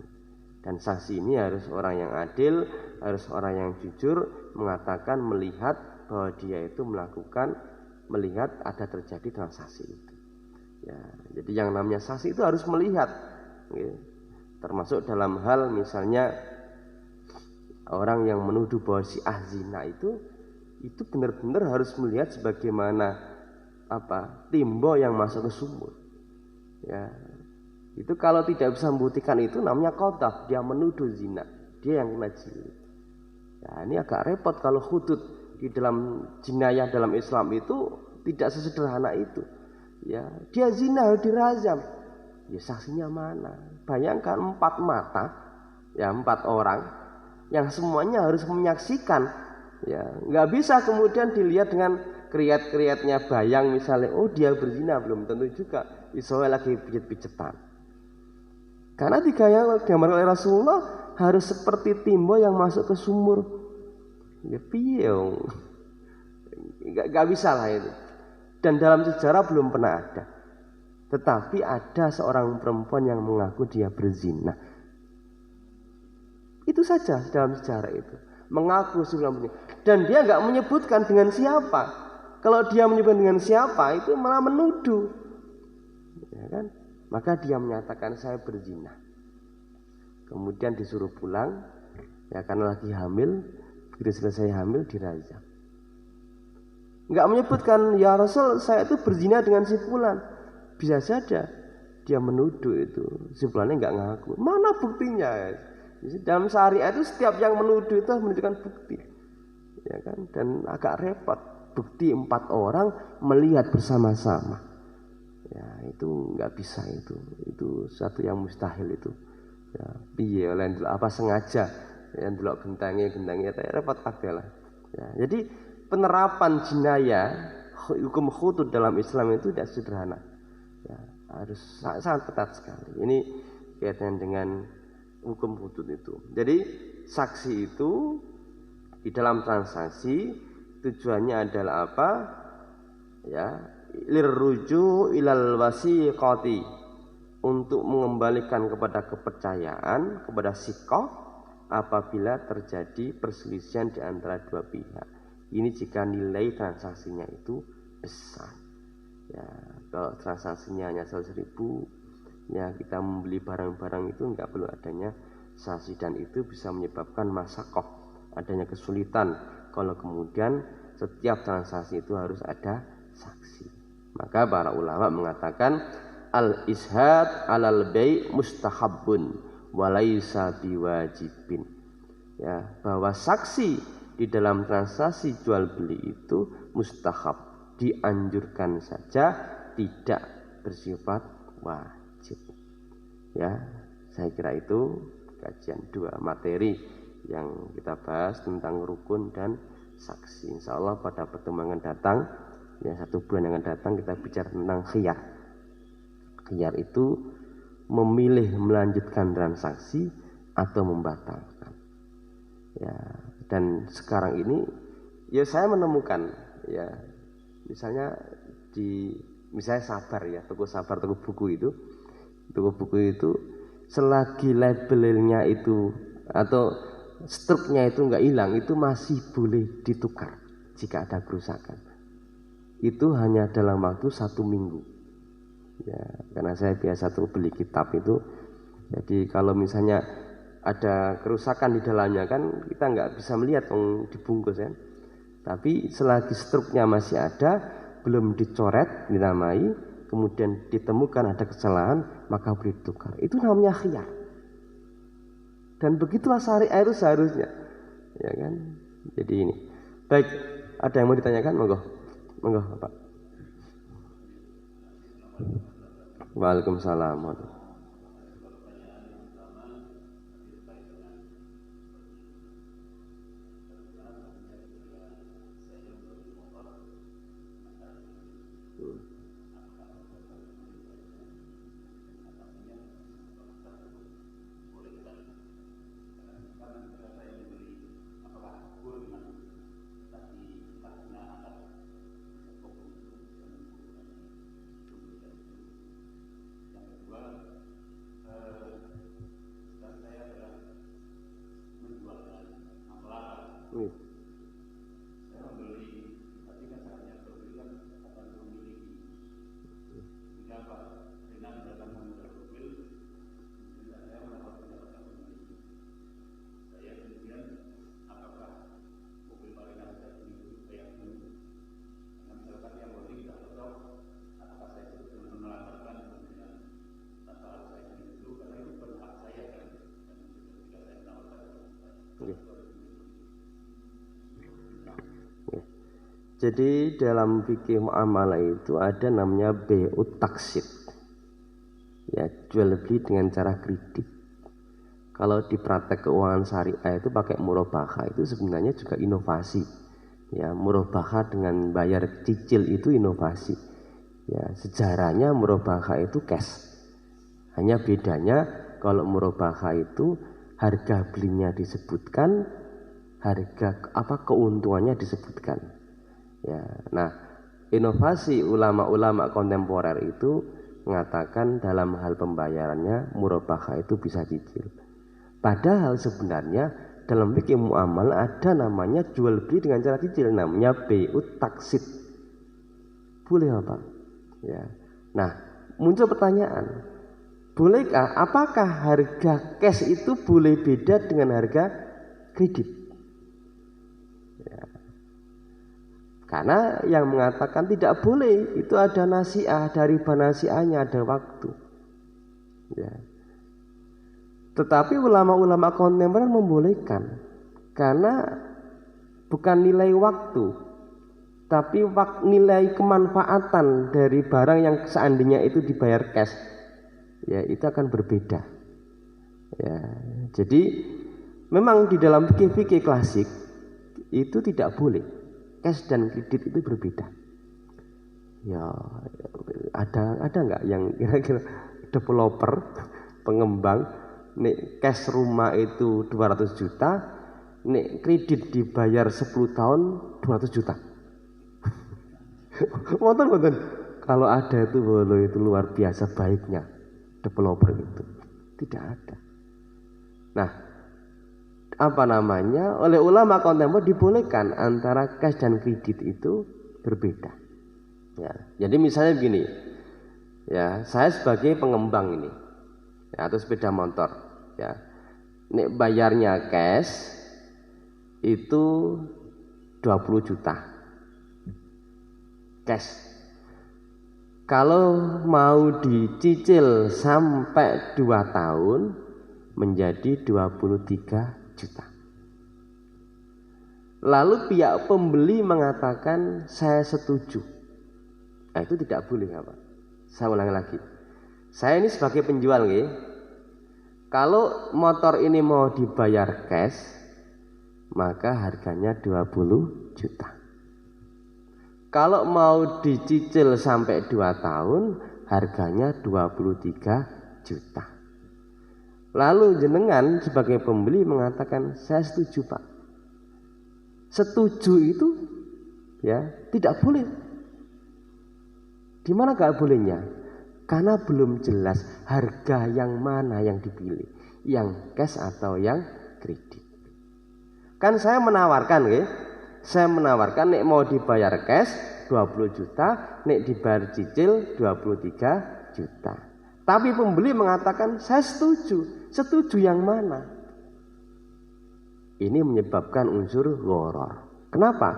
S1: dan saksi ini harus orang yang adil, harus orang yang jujur, mengatakan melihat bahwa dia itu melihat ada terjadi transaksi itu. Ya, jadi yang namanya saksi itu harus melihat, ya, termasuk dalam hal misalnya orang yang menuduh bahwa si zina itu benar-benar harus melihat sebagaimana timbo yang masuk ke sumur. Ya, itu kalau tidak bisa membuktikan itu namanya qadzaf, dia menuduh zina, dia yang kena jilid. Ya, ini agak repot kalau hudud di dalam jinayah dalam Islam itu tidak sesederhana itu. Ya, dia zina harus dirajam. Ya, saksinya mana? Bayangkan 4 mata, ya, 4 orang yang semuanya harus menyaksikan. Ya, nggak bisa kemudian dilihat dengan kriat-kriatnya bayang misalnya, oh dia berzina, belum tentu juga. Israel lagi pijet-pijetan. Karena digambar oleh Rasulullah harus seperti timbo yang masuk ke sumur. Ya piye? Nggak bisa lah itu. Dan dalam sejarah belum pernah ada. Tetapi ada seorang perempuan yang mengaku dia berzina. Itu saja dalam sejarah itu. Mengaku sebelum ini. Dan dia nggak menyebutkan dengan siapa. Kalau dia menyebutkan dengan siapa itu malah menuduh. Ya kan? Maka dia menyatakan saya berzina. Kemudian disuruh pulang. Ya karena lagi hamil. Begitu selesai hamil dirajam. Enggak menyebutkan ya Rasul saya itu berzina dengan si fulan. Bisa saja dia menuduh itu, si fulannya enggak ngaku. Mana buktinya? Dalam syariat itu setiap yang menuduh itu menunjukkan bukti. Ya kan? Dan agak repot. Bukti 4 orang melihat bersama-sama. Ya, itu enggak bisa itu. Itu satu yang mustahil itu. Ya, piye oleh apa sengaja yang delok gentangnya repot kabeh lah. Ya, jadi penerapan jinayah hukum hudud dalam Islam itu tidak sederhana, ya, harus sangat ketat sekali. Ini kaitan dengan hukum hudud itu. Jadi saksi itu di dalam transaksi tujuannya adalah apa? Ya, lirruju ilal wasiqati, untuk mengembalikan kepada kepercayaan, kepada siqah apabila terjadi perselisihan di antara dua pihak. Ini jika nilai transaksinya itu besar. Ya, kalau transaksinya hanya 100.000, Ya, kita membeli barang-barang itu nggak perlu adanya saksi, dan itu bisa menyebabkan masakoh, adanya kesulitan kalau kemudian setiap transaksi itu harus ada saksi. Maka para ulama mengatakan al-ishad alal bai' mustahabbun walaisa biwajibin. Ya, bahwa saksi di dalam transaksi jual beli itu mustahab, dianjurkan saja, tidak bersifat wajib. Ya, saya kira itu kajian 2 materi yang kita bahas tentang rukun dan saksi. Insya Allah pada pertemuan yang datang, ya 1 bulan yang akan datang, kita bicara tentang khiyar. Khiyar itu memilih melanjutkan transaksi atau membatalkan. Ya, dan sekarang ini ya saya menemukan, ya misalnya misalnya Sabar, ya toko Sabar, toko buku itu selagi labelnya itu atau struknya itu nggak hilang, itu masih boleh ditukar jika ada kerusakan. Itu hanya dalam waktu 1 minggu. Ya, karena saya biasa tuh beli kitab itu, jadi kalau misalnya ada kerusakan di dalamnya kan kita nggak bisa melihat dibungkus kan. Tapi selagi struknya masih ada, belum dicoret, dinamai, kemudian ditemukan ada kesalahan, maka boleh ditukar. Itu namanya khiyar. Dan begitulah syariah itu seharusnya, ya kan? Jadi ini. Baik, ada yang mau ditanyakan? Monggo, Pak. Waalaikumsalam. Jadi dalam fikih muamalah itu ada namanya bai'ut taksid. Ya, jual beli dengan cara kredit. Kalau di praktek keuangan syariah itu pakai murabahah, itu sebenarnya juga inovasi. Ya, murabahah dengan bayar cicil itu inovasi. Ya, sejarahnya murabahah itu cash. Hanya bedanya kalau murabahah itu harga belinya disebutkan, harga keuntungannya disebutkan. Ya, nah inovasi ulama-ulama kontemporer itu mengatakan dalam hal pembayarannya murabahah itu bisa cicil. Padahal sebenarnya dalam fikih muamalah ada namanya jual beli dengan cara cicil, namanya bai'ut taksid. Boleh apa? Ya. Nah, muncul pertanyaan, bolehkah? Apakah harga cash itu boleh beda dengan harga kredit? Karena yang mengatakan tidak boleh itu ada nasiah, dari nasiahnya ada waktu. Ya. Tetapi ulama-ulama kontemporer membolehkan, karena bukan nilai waktu, tapi nilai kemanfaatan dari barang yang seandainya itu dibayar cash, ya itu akan berbeda. Ya, jadi memang di dalam fikih klasik itu tidak boleh. Cash dan kredit itu berbeda. Ya, ada nggak yang kira-kira developer, pengembang, nek cash rumah itu 200 juta, nek kredit dibayar 10 tahun 200 juta. Wonten. Kalau ada itu luar biasa baiknya developer itu. Tidak ada. Nah, oleh ulama kontemporer dibolehkan antara cash dan kredit itu berbeda. Ya, jadi misalnya begini, Ya, saya sebagai pengembang ini, ya, atau sepeda motor, ya. Nek bayarnya cash itu 20 juta. Cash. Kalau mau dicicil sampai 2 tahun menjadi 23 juta. Lalu pihak pembeli mengatakan saya setuju. Nah, itu tidak boleh, Pak. Saya ulangi lagi. Saya ini sebagai penjual, nggih. Kalau motor ini mau dibayar cash, maka harganya 20 juta. Kalau mau dicicil sampai 2 tahun, harganya 23 juta. Lalu jenengan sebagai pembeli mengatakan saya setuju, Pak. Setuju itu ya tidak boleh. Di mana gak bolehnya? Karena belum jelas harga yang mana yang dipilih, yang cash atau yang kredit. Kan saya menawarkan, saya menawarkan nek mau dibayar cash 20 juta, nek dibayar cicil 23 juta. Tapi pembeli mengatakan saya setuju. Setuju yang mana? Ini menyebabkan unsur gharar. Kenapa?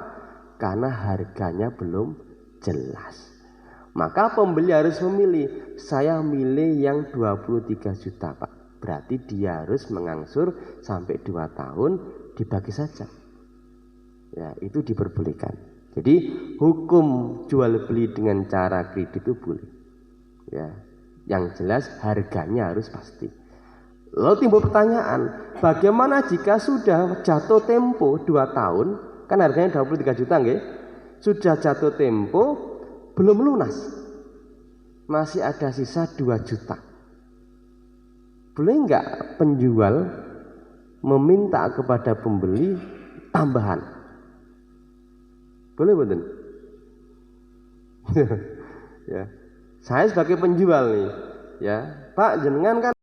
S1: Karena harganya belum jelas. Maka pembeli harus memilih. Saya milih yang 23 juta, Pak. Berarti dia harus mengangsur sampai 2 tahun, dibagi saja. Ya, itu diperbolehkan. Jadi hukum jual beli dengan cara kredit itu boleh. Ya, yang jelas harganya harus pasti. Lalu timbul pertanyaan, bagaimana jika sudah jatuh tempo 2 tahun, kan harganya 23 juta, nggih? Sudah jatuh tempo belum lunas, masih ada sisa 2 juta. Boleh enggak penjual meminta kepada pembeli tambahan? Boleh betul? Ya, saya sebagai penjual nih, ya Pak, jenengan kan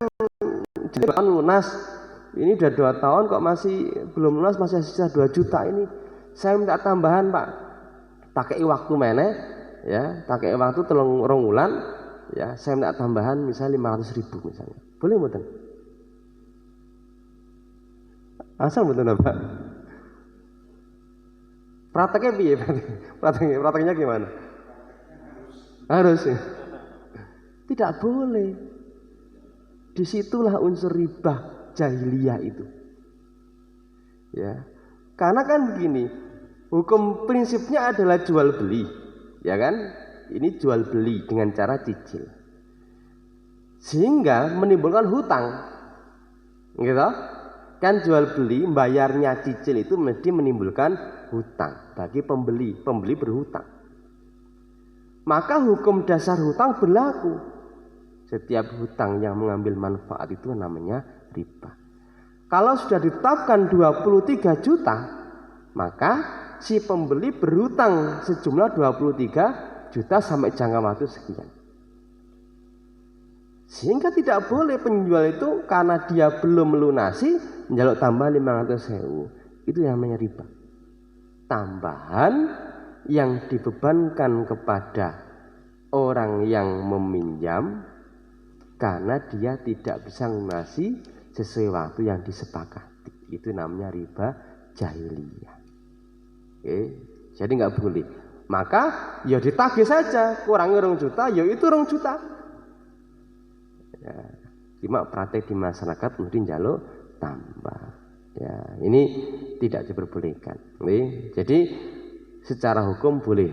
S1: lunas, ini udah 2 tahun kok masih belum lunas, masih sisa 2 juta ini. Saya minta tambahan, Pak. Takai waktu meneh. Ya, pakai waktu rong wulan, ya, saya minta tambahan misalnya 500.000 misalnya. Boleh mboten? Asal mboten apa? Prakteknya piye? Prakteknya gimana? Harus. Ya. Tidak boleh. Disitulah unsur riba jahiliyah itu. Ya. Karena kan begini, hukum prinsipnya adalah jual beli. Ya kan, ini jual beli dengan cara cicil, sehingga menimbulkan hutang, gitu kan? Jual beli bayarnya cicil itu mesti menimbulkan hutang bagi pembeli. Pembeli berhutang, maka hukum dasar hutang berlaku. Setiap hutang yang mengambil manfaat itu namanya riba. Kalau sudah ditetapkan 23 juta, maka si pembeli berhutang sejumlah 23 juta sampai jangka waktu sekian. Sehingga tidak boleh penjual itu karena dia belum melunasi njaluk tambah 500.000. Itu yang namanya riba. Tambahan yang dibebankan kepada orang yang meminjam karena dia tidak bisa melunasi sesuai waktu yang disepakati. Itu namanya riba jahiliyah. Jadi nggak boleh. Maka ya ditagih saja, kurang 2 juta, ya itu 2 juta. Ya, cuma praktek di masyarakat mesti njaluk tambah. Ya, ini tidak diperbolehkan. Jadi secara hukum boleh,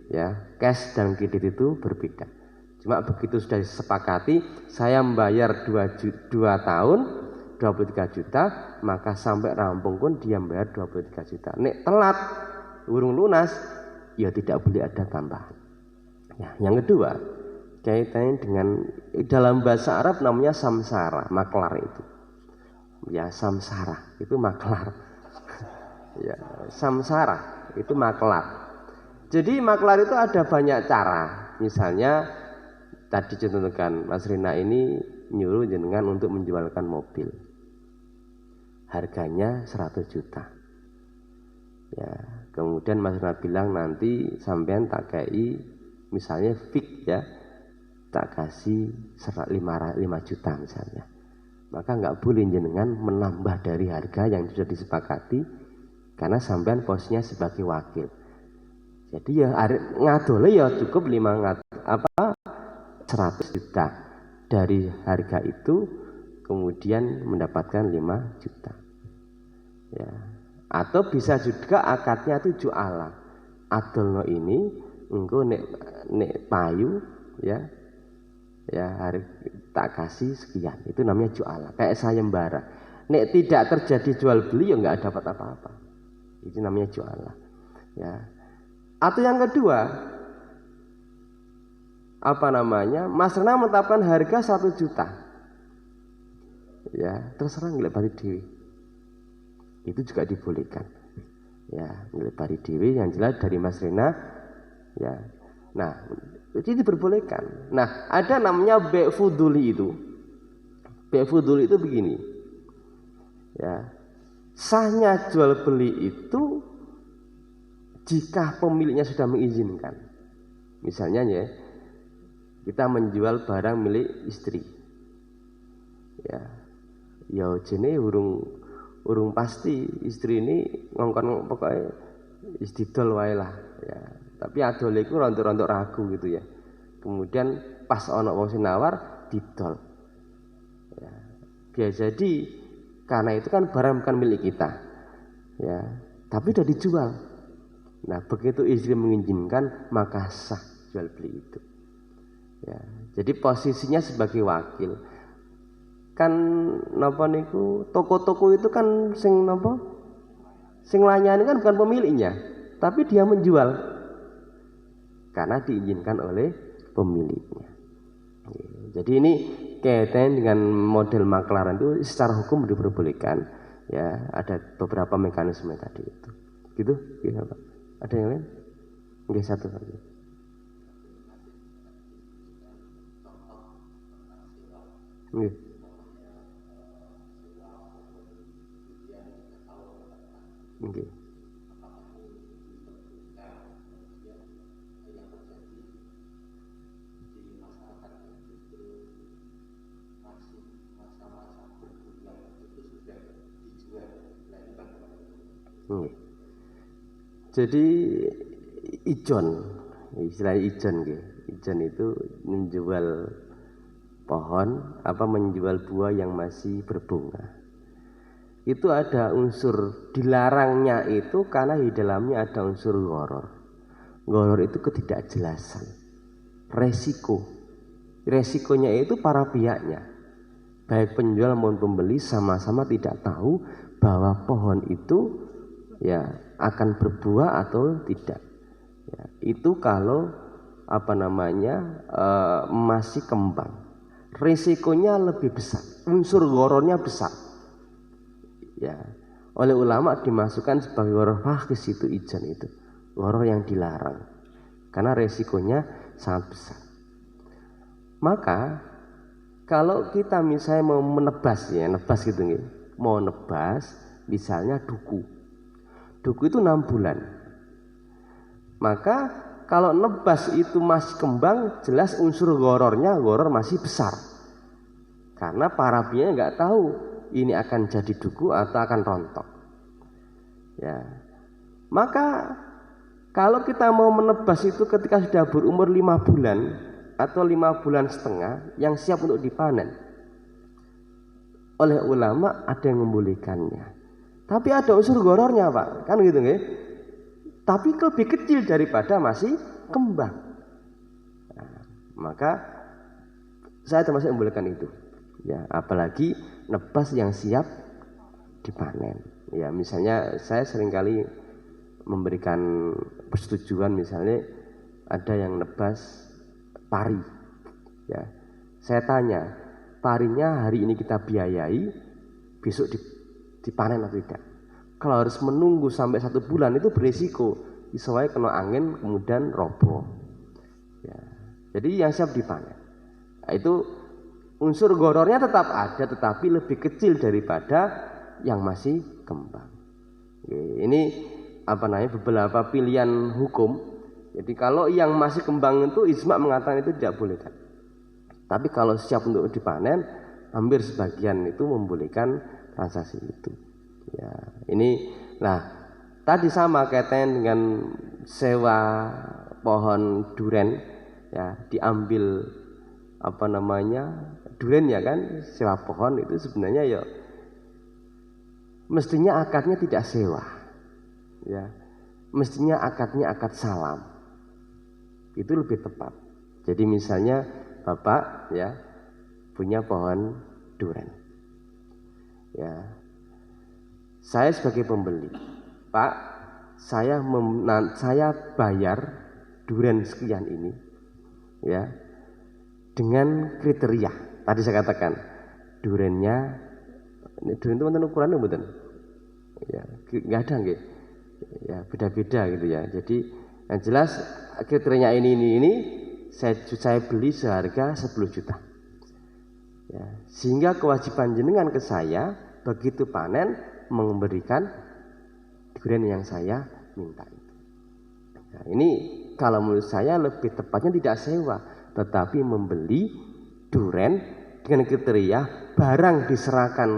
S1: ya, cash dan kredit itu berbeda. Cuma begitu sudah disepakati, saya membayar 2 tahun 23 juta, maka sampai rampung pun dia membayar 23 juta. Nek telat urung lunas, ya tidak boleh ada tambahan. Ya, yang kedua, kaitannya dengan dalam bahasa Arab namanya samsara, maklar itu. Ya, samsara itu maklar. Ya, samsara itu maklar. Jadi maklar itu ada banyak cara. Misalnya tadi contohkan Mas Rina ini nyuruh jenengan untuk menjualkan mobil. Harganya 100 juta. Ya, kemudian Mas Rina bilang nanti sampean tak kei misalnya fix ya tak kasih 5 juta misalnya, maka nggak boleh jenengan menambah dari harga yang sudah disepakati karena sampean posisinya sebagai wakil. Jadi ya ngadole ya cukup 100 juta dari harga itu, kemudian mendapatkan 5 juta. Ya. Atau bisa juga akadnya itu ju'ala. Adolno ini engko nek payu ya tak kasih sekian, itu namanya ju'ala, kayak sayembara. Nek tidak terjadi jual beli ya nggak dapat apa-apa, itu namanya ju'ala ya. Atau yang kedua, Mas Rena menetapkan harga 1 juta ya, terserah ngelebari dewi, itu juga dibolehkan ya, ngelebari dewi yang jelas dari Mas Rena ya. Nah, jadi diperbolehkan. Nah, ada namanya be' fuduli itu. Be' fuduli itu begini. Ya. Sahnya jual beli itu jika pemiliknya sudah mengizinkan. Misalnya ya, kita menjual barang milik istri. Ya. Ya jene urung pasti istri ini ngongkon pokoknya istidol wae lah ya. Tapi adole iku rontok-rontok ragu gitu ya. Kemudian pas ana wong sing nawar didol. Ya. Biasa jadi karena itu kan barang bukan milik kita. Ya, tapi sudah dijual. Nah, begitu istri mengizinkan maka sah jual beli itu. Ya, jadi posisinya sebagai wakil. Kan napa niku toko-toko itu kan sing napa? Sing layani kan bukan pemiliknya, tapi dia menjual. Karena diizinkan oleh pemiliknya. Jadi ini kaitan dengan model maklaran itu secara hukum diperbolehkan. Ya, ada beberapa mekanisme tadi itu. Gitu, ya Pak. Ada yang lain? Oke, satu lagi. Oke. Oke. Jadi ijon, istilah ijon gitu. Ijon itu menjual pohon, menjual buah yang masih berbunga. Itu ada unsur dilarangnya itu karena di dalamnya ada unsur gharar. Gharar itu ketidakjelasan, resiko. Resikonya itu para pihaknya, baik penjual maupun pembeli sama-sama tidak tahu bahwa pohon itu ya akan berbuah atau tidak. Ya, itu kalau masih kembang, risikonya lebih besar, unsur gharornya besar. Ya, oleh ulama dimasukkan sebagai gharar fakhis itu ijan itu, gharar yang dilarang karena risikonya sangat besar. Maka kalau kita misalnya mau nebas gitu nih, mau nebas misalnya duku itu 6 bulan. Maka kalau nebas itu masih kembang, jelas unsur gharar masih besar. Karena para pihak nggak tahu ini akan jadi duku atau akan rontok. Ya. Maka kalau kita mau menebas itu ketika sudah berumur 5 bulan atau 5 bulan setengah yang siap untuk dipanen, oleh ulama ada yang membolehkannya. Tapi ada unsur gharornya Pak, kan gitu nggih. Tapi lebih kecil daripada masih kembang. Nah, maka saya termasuk membolehkan itu. Ya, apalagi nebas yang siap dipanen. Ya, misalnya saya seringkali memberikan persetujuan, misalnya ada yang nebas pari. Ya, saya tanya, parinya hari ini kita biayai, besok dipanen atau tidak. Kalau harus menunggu sampai 1 bulan itu berisiko, isowai kena angin kemudian roboh. Ya. Jadi yang siap dipanen. Nah, itu unsur gharornya tetap ada, tetapi lebih kecil daripada yang masih kembang. Ini beberapa pilihan hukum. Jadi kalau yang masih kembang itu ijma mengatakan itu tidak boleh kan. Tapi kalau siap untuk dipanen, hampir sebagian itu membolehkan transaksi itu. Ya, ini tadi sama kaitannya dengan sewa pohon duren, ya, diambil duren ya kan, sewa pohon itu sebenarnya ya mestinya akadnya tidak sewa. Ya. Mestinya akadnya akad salam. Itu lebih tepat. Jadi misalnya Bapak ya punya pohon duren. Ya. Saya sebagai pembeli, Pak, saya bayar duren sekian ini ya dengan kriteria. Tadi saya katakan durennya, duren itu wonten ukurannya mboten? Ya, enggak ada nggih. Ya, beda-beda gitu ya. Jadi yang jelas kriterianya ini saya beli seharga 10 juta. Ya, sehingga kewajiban jenengan ke saya begitu panen memberikan duren yang saya minta itu. Nah, ini kalau menurut saya lebih tepatnya tidak sewa, tetapi membeli duren dengan kriteria barang diserahkan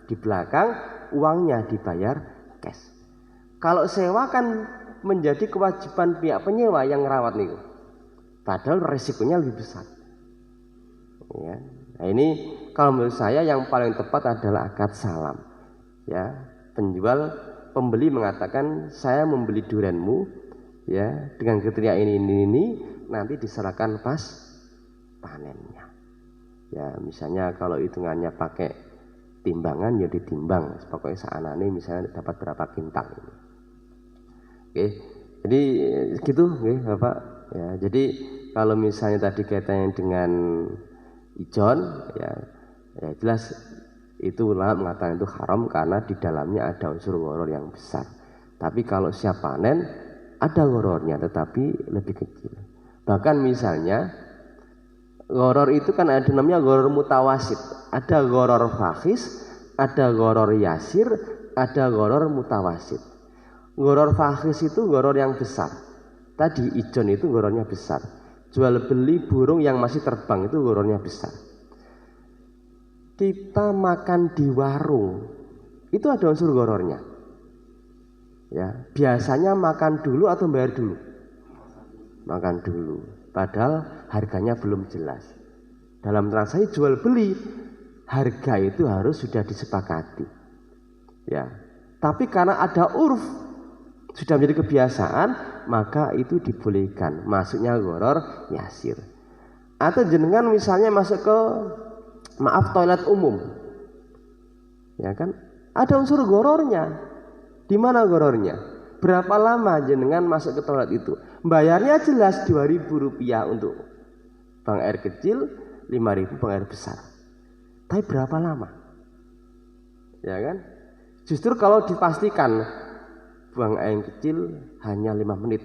S1: di belakang, uangnya dibayar cash. Kalau sewa kan menjadi kewajiban pihak penyewa yang ngerawat nih, padahal resikonya lebih besar. Ya. Nah ini kalau menurut saya yang paling tepat adalah akad salam. Ya, pembeli mengatakan saya membeli durenmu, ya dengan kriteria ini, nanti diserahkan pas panennya. Ya misalnya kalau hitungannya pakai timbangan ya ditimbang, pokoknya seanane misalnya dapat berapa kintal. Oke, jadi gitu, Bapak. Ya, jadi kalau misalnya tadi kaitannya dengan ijon, ya jelas itu ulama mengatakan itu haram karena di dalamnya ada unsur gharar yang besar. Tapi kalau siap panen ada ghararnya, tetapi lebih kecil. Bahkan misalnya gharar itu kan ada namanya gharar mutawasit, ada gharar fakhis, ada gharar yasir, ada gharar mutawasit. Gharar fakhis itu gharar yang besar. Tadi ijon itu ghararnya besar. Jual beli burung yang masih terbang itu ghararnya besar. Kita makan di warung itu ada unsur ghararnya. Ya, biasanya makan dulu atau bayar dulu? Makan dulu. Padahal harganya belum jelas. Dalam transaksi jual beli, harga itu harus sudah disepakati. Ya. Tapi karena ada urf, sudah menjadi kebiasaan, maka itu dibolehkan. Masuknya gharar yasir. Atau jenengan misalnya masuk ke toilet umum. Ya kan? Ada unsur ghararnya. Di mana ghararnya? Berapa lama jenengan masuk ke toilet itu? Bayarnya jelas Rp2.000 untuk buang air kecil, Rp5.000 buang air besar. Tapi berapa lama? Ya kan? Justru kalau dipastikan buang air kecil hanya 5 menit,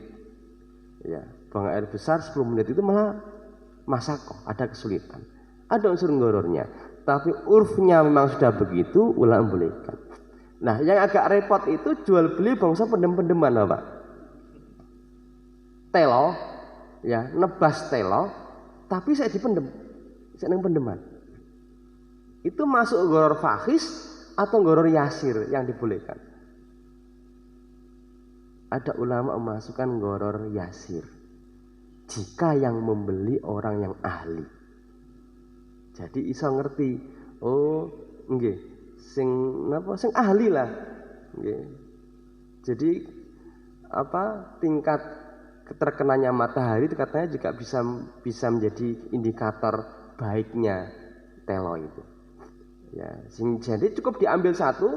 S1: ya, buang air besar 10 menit itu malah masako, ada kesulitan, ada unsur ghararnya. Tapi urfnya memang sudah begitu, ulama bolehkan. Nah, yang agak repot itu jual beli bangsa pendem-pendeman, Pak. Telo, ya, nebas telo, tapi saya dipendem, saya neng pendeman. Itu masuk gharar fakhis atau gharar yasir yang dibolehkan? Ada ulama memasukkan gharar yasir jika yang membeli orang yang ahli. Jadi iso ngerti, oh nggih, sing ahli lah. Nggih. Jadi tingkat terkenanya matahari itu katanya juga bisa menjadi indikator baiknya telo itu. Ya, jadi cukup diambil satu,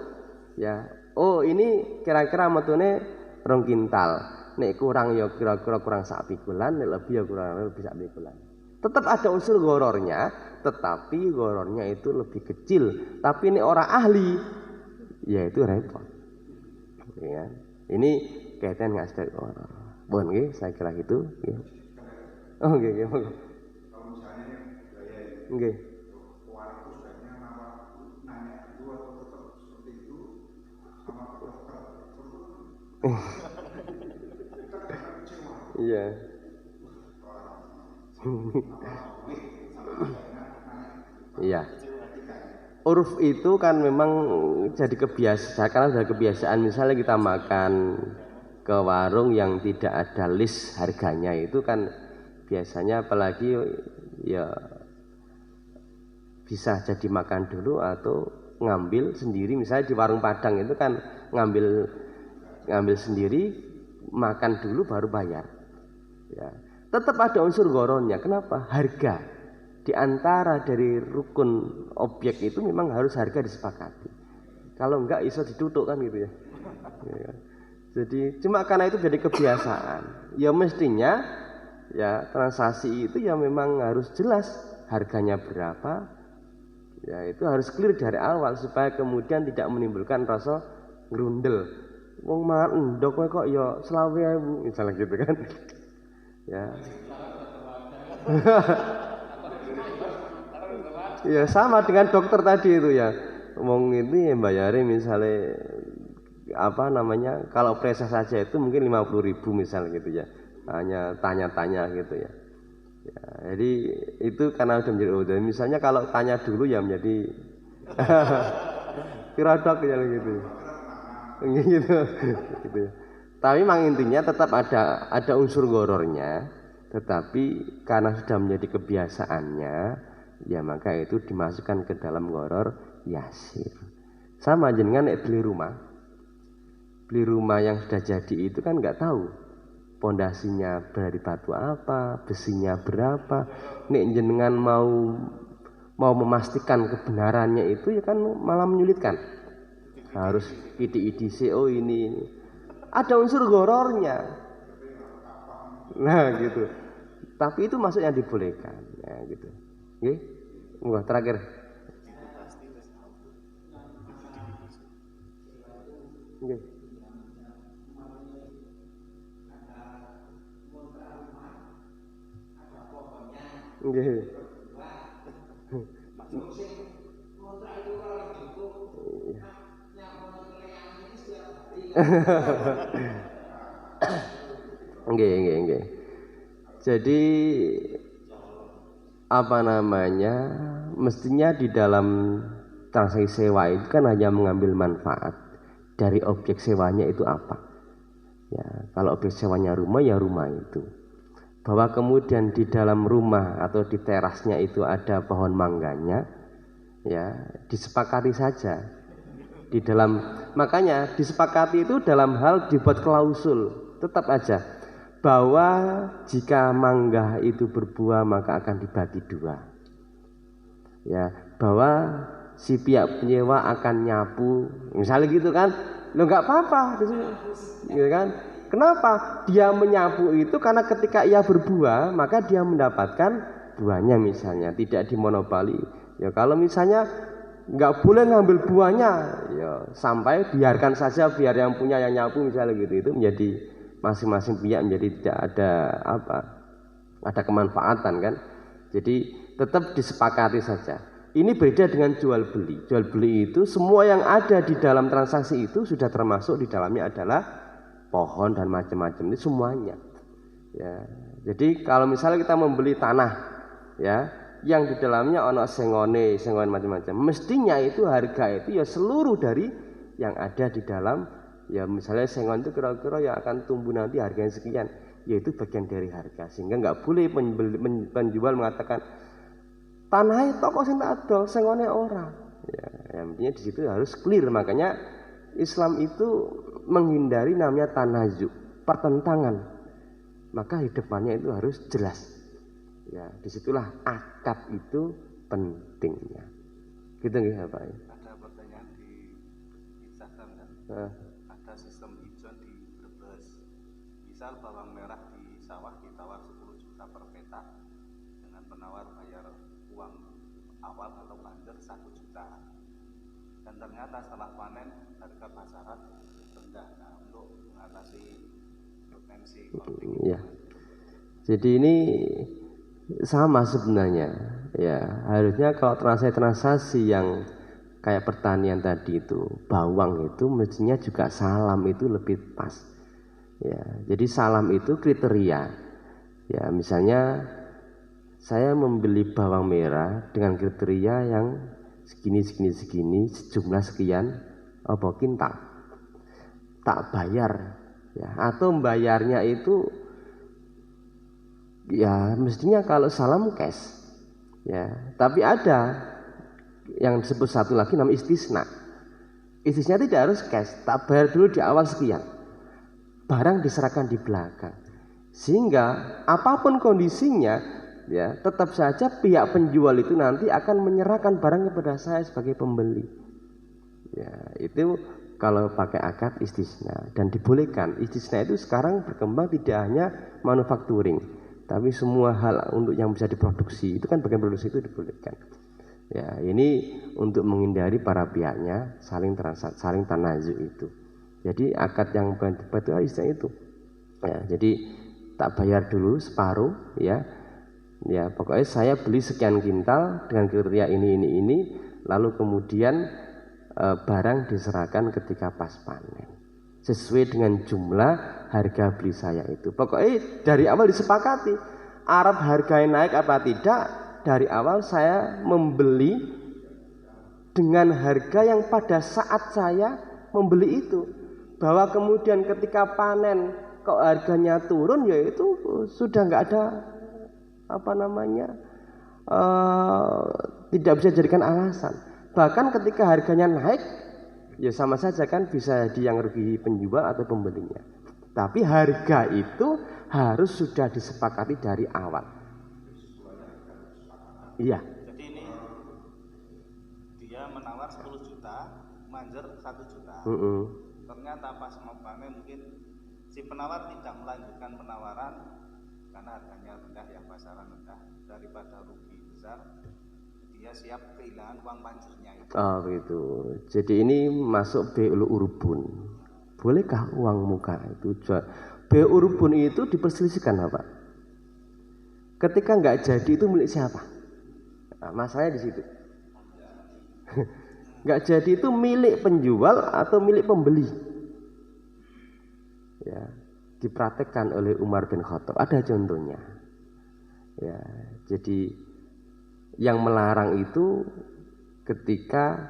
S1: ya. Oh, ini kira-kira metune 2 kintal. Nek kurang ya kira-kira kurang sak pikulan, nek lebih ya kurang lebih sak pikulan. Tetap ada unsur ghararnya, tetapi ghararnya itu lebih kecil. Tapi ini orang ahli, ya itu repot. Ya. Ini kaitan dengan aspek gharar. Bon nggih, saya kira gitu, nggih. Oh nggih, nggih. Kalau misalnya gaya nggih. Iya. Iya. Uruf itu kan memang jadi kebiasaan, karena sudah kebiasaan. Misalnya kita makan ke warung yang tidak ada list harganya, itu kan biasanya apalagi ya bisa jadi makan dulu atau ngambil sendiri. Misalnya di warung Padang itu kan ngambil sendiri, makan dulu baru bayar. Ya, tetap ada unsur goronya. Kenapa? Harga di antara dari rukun objek itu memang harus harga disepakati. Kalau enggak iso ditutup kan gitu ya. Ya. Jadi cuma karena itu jadi kebiasaan. Ya mestinya ya transaksi itu ya memang harus jelas harganya berapa. Ya itu harus clear dari awal supaya kemudian tidak menimbulkan rasa ngerundel. Wong mangan ndok kowe kok ya 20.000 misalnya gitu kan. Ya. Ya sama dengan dokter tadi itu ya. Wong ini bayarnya misalnya apa namanya, kalau presa saja itu mungkin 50.000 misal gitu ya, hanya tanya-tanya gitu ya. Ya jadi itu karena udah menjadi udah. Misalnya kalau tanya dulu ya menjadi piradok ya gitu gitu gitu ya. Tapi memang intinya tetap ada unsur gorornya, tetapi karena sudah menjadi kebiasaannya ya maka itu dimasukkan ke dalam goror yasir. Sama jenengan beli rumah yang sudah jadi itu kan nggak tahu pondasinya dari batu apa, besinya berapa. Nek jenengan mau memastikan kebenarannya itu ya kan malah menyulitkan. Harus idi CO ini ada unsur gorornya. Nah gitu. Tapi itu maksudnya dibolehkan ya gitu. Nggih. Wah, terakhir. Nggih. Nggih. Nggih. Jadi apa namanya? Mestinya di dalam transaksi sewa itu kan hanya mengambil manfaat dari objek sewanya itu apa. Ya, kalau objek sewanya rumah ya rumah itu. Bahwa kemudian di dalam rumah atau di terasnya itu ada pohon mangganya, ya disepakati saja. Di dalam makanya disepakati itu dalam hal dibuat klausul, tetap aja bahwa jika mangga itu berbuah maka akan dibagi dua. Ya, bahwa si pihak penyewa akan nyapu, misalnya gitu kan, lo nggak apa-apa, gitu kan? Kenapa? Dia menyapu itu karena ketika ia berbuah maka dia mendapatkan buahnya misalnya, tidak dimonopoli. Ya kalau misalnya nggak boleh ngambil buahnya, ya sampai biarkan saja biar yang punya yang nyapu misalnya gitu, itu menjadi masing-masing pihak menjadi tidak ada kemanfaatan kan. Jadi tetap disepakati saja. Ini beda dengan jual beli. Jual beli itu semua yang ada di dalam transaksi itu sudah termasuk di dalamnya adalah pohon dan macam-macam ini semuanya. Ya. Jadi kalau misalnya kita membeli tanah ya yang di dalamnya ono sengone macam-macam, mestinya itu harga itu ya seluruh dari yang ada di dalam. Ya misalnya sengon itu kira-kira yang akan tumbuh nanti harganya sekian, yaitu bagian dari harga. Sehingga nggak boleh penjual mengatakan tanah itu kok sing tak adol sengone ora. Ya, intinya di situ harus clear. Makanya Islam itu menghindari namanya tanazu, pertentangan. Maka hidupannya itu harus jelas. Ya, disitulah akad itu pentingnya. Gitu nggih Pak?
S2: Ada pertanyaan di Instagram kan? Ada sistem ijon di Brebes. Misal bawang merah di sawah ditawar 10 juta per petak, dengan penawar bayar uang awal atau bandar 1 juta. Dan ternyata setelah panen harga pasaran rendah. Nah, untuk mengatasi potensi konflik.
S1: Ya. Jadi ini sama sebenarnya. Ya, harusnya kalau transaksi yang kayak pertanian tadi itu, bawang itu mestinya juga salam itu lebih pas. Ya, jadi salam itu kriteria. Ya, misalnya saya membeli bawang merah dengan kriteria yang segini sejumlah sekian kintal, tak bayar ya, atau bayarnya itu ya mestinya kalau salam cash ya, tapi ada yang disebut satu lagi namanya istisna. Istisna tidak harus cash, tak bayar dulu di awal sekian, barang diserahkan di belakang, sehingga apapun kondisinya ya tetap saja pihak penjual itu nanti akan menyerahkan barang kepada saya sebagai pembeli. Ya, itu kalau pakai akad istisna, dan dibolehkan. Istisna itu sekarang berkembang tidak hanya manufacturing, tapi semua hal untuk yang bisa diproduksi itu kan bagian produksi itu dibolehkan. Ya, ini untuk menghindari para pihaknya saling tanazu itu. Jadi akad yang betul istisna itu. Ya, jadi tak bayar dulu separuh ya. Ya, pokoknya saya beli sekian kintal dengan kriteria ini, lalu kemudian barang diserahkan ketika pas panen sesuai dengan jumlah harga beli saya itu. Pokoknya dari awal disepakati, Arab harganya naik apa tidak, dari awal saya membeli dengan harga yang pada saat saya membeli itu, bahwa kemudian ketika panen kok harganya turun, ya itu sudah nggak ada tidak bisa dijadikan alasan. Bahkan ketika harganya naik ya sama saja kan, bisa yang rugi penjual atau pembelinya. Tapi harga itu harus sudah disepakati dari awal. Iya.
S2: Jadi ini dia menawar 10 juta, manjer 1 juta. Ternyata pas mau panen mungkin si penawar tidak melanjutkan penawaran karena harganya rendah, yang pasaran rendah, daripada rugi besar dia siap kehilangan uang panjernya itu.
S1: Oh begitu. Jadi ini masuk be'ul urbun. Bolehkah uang muka itu jual? Be'ul urbun itu diperselisihkan apa? Ketika nggak jadi itu milik siapa? Nah, masalahnya di situ. Nggak jadi itu milik penjual atau milik pembeli? Ya, dipraktekkan oleh Umar bin Khattab. Ada contohnya. Ya, jadi yang melarang itu ketika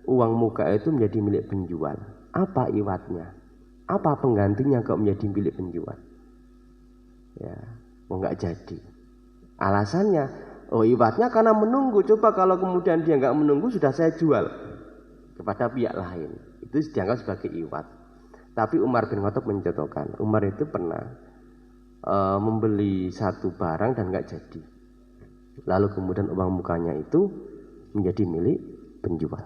S1: uang muka itu menjadi milik penjual. Apa iwatnya? Apa penggantinya kalau menjadi milik penjual? Ya, nggak jadi. Alasannya, iwatnya karena menunggu. Coba kalau kemudian dia nggak menunggu, sudah saya jual kepada pihak lain, itu dianggap sebagai iwat. Tapi Umar bin Khattab mencontohkan, Umar itu pernah membeli satu barang dan nggak jadi, lalu kemudian uang mukanya itu menjadi milik penjual.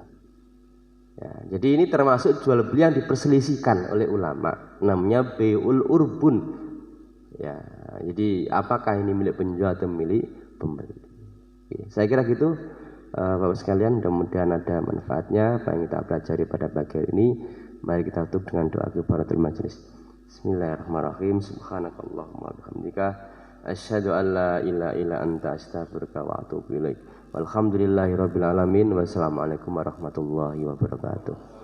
S1: Ya, jadi ini termasuk jual beli yang diperselisihkan oleh ulama, namanya be'ul urbun. Ya, jadi apakah ini milik penjual atau milik pembeli? Oke, saya kira gitu, Bapak sekalian, mudah-mudahan ada manfaatnya apa yang kita pelajari pada pagi hari ini. Mari kita tutup dengan doa kifaratul majlis. Bismillahirrahmanirrahim. Subhanakallahumma bihamdika asyhadu an la ilaha illa anta astaghfiruka wa atubu ilaik. Walhamdulillahirabbil alamin. Wassalamualaikum warahmatullahi wabarakatuh.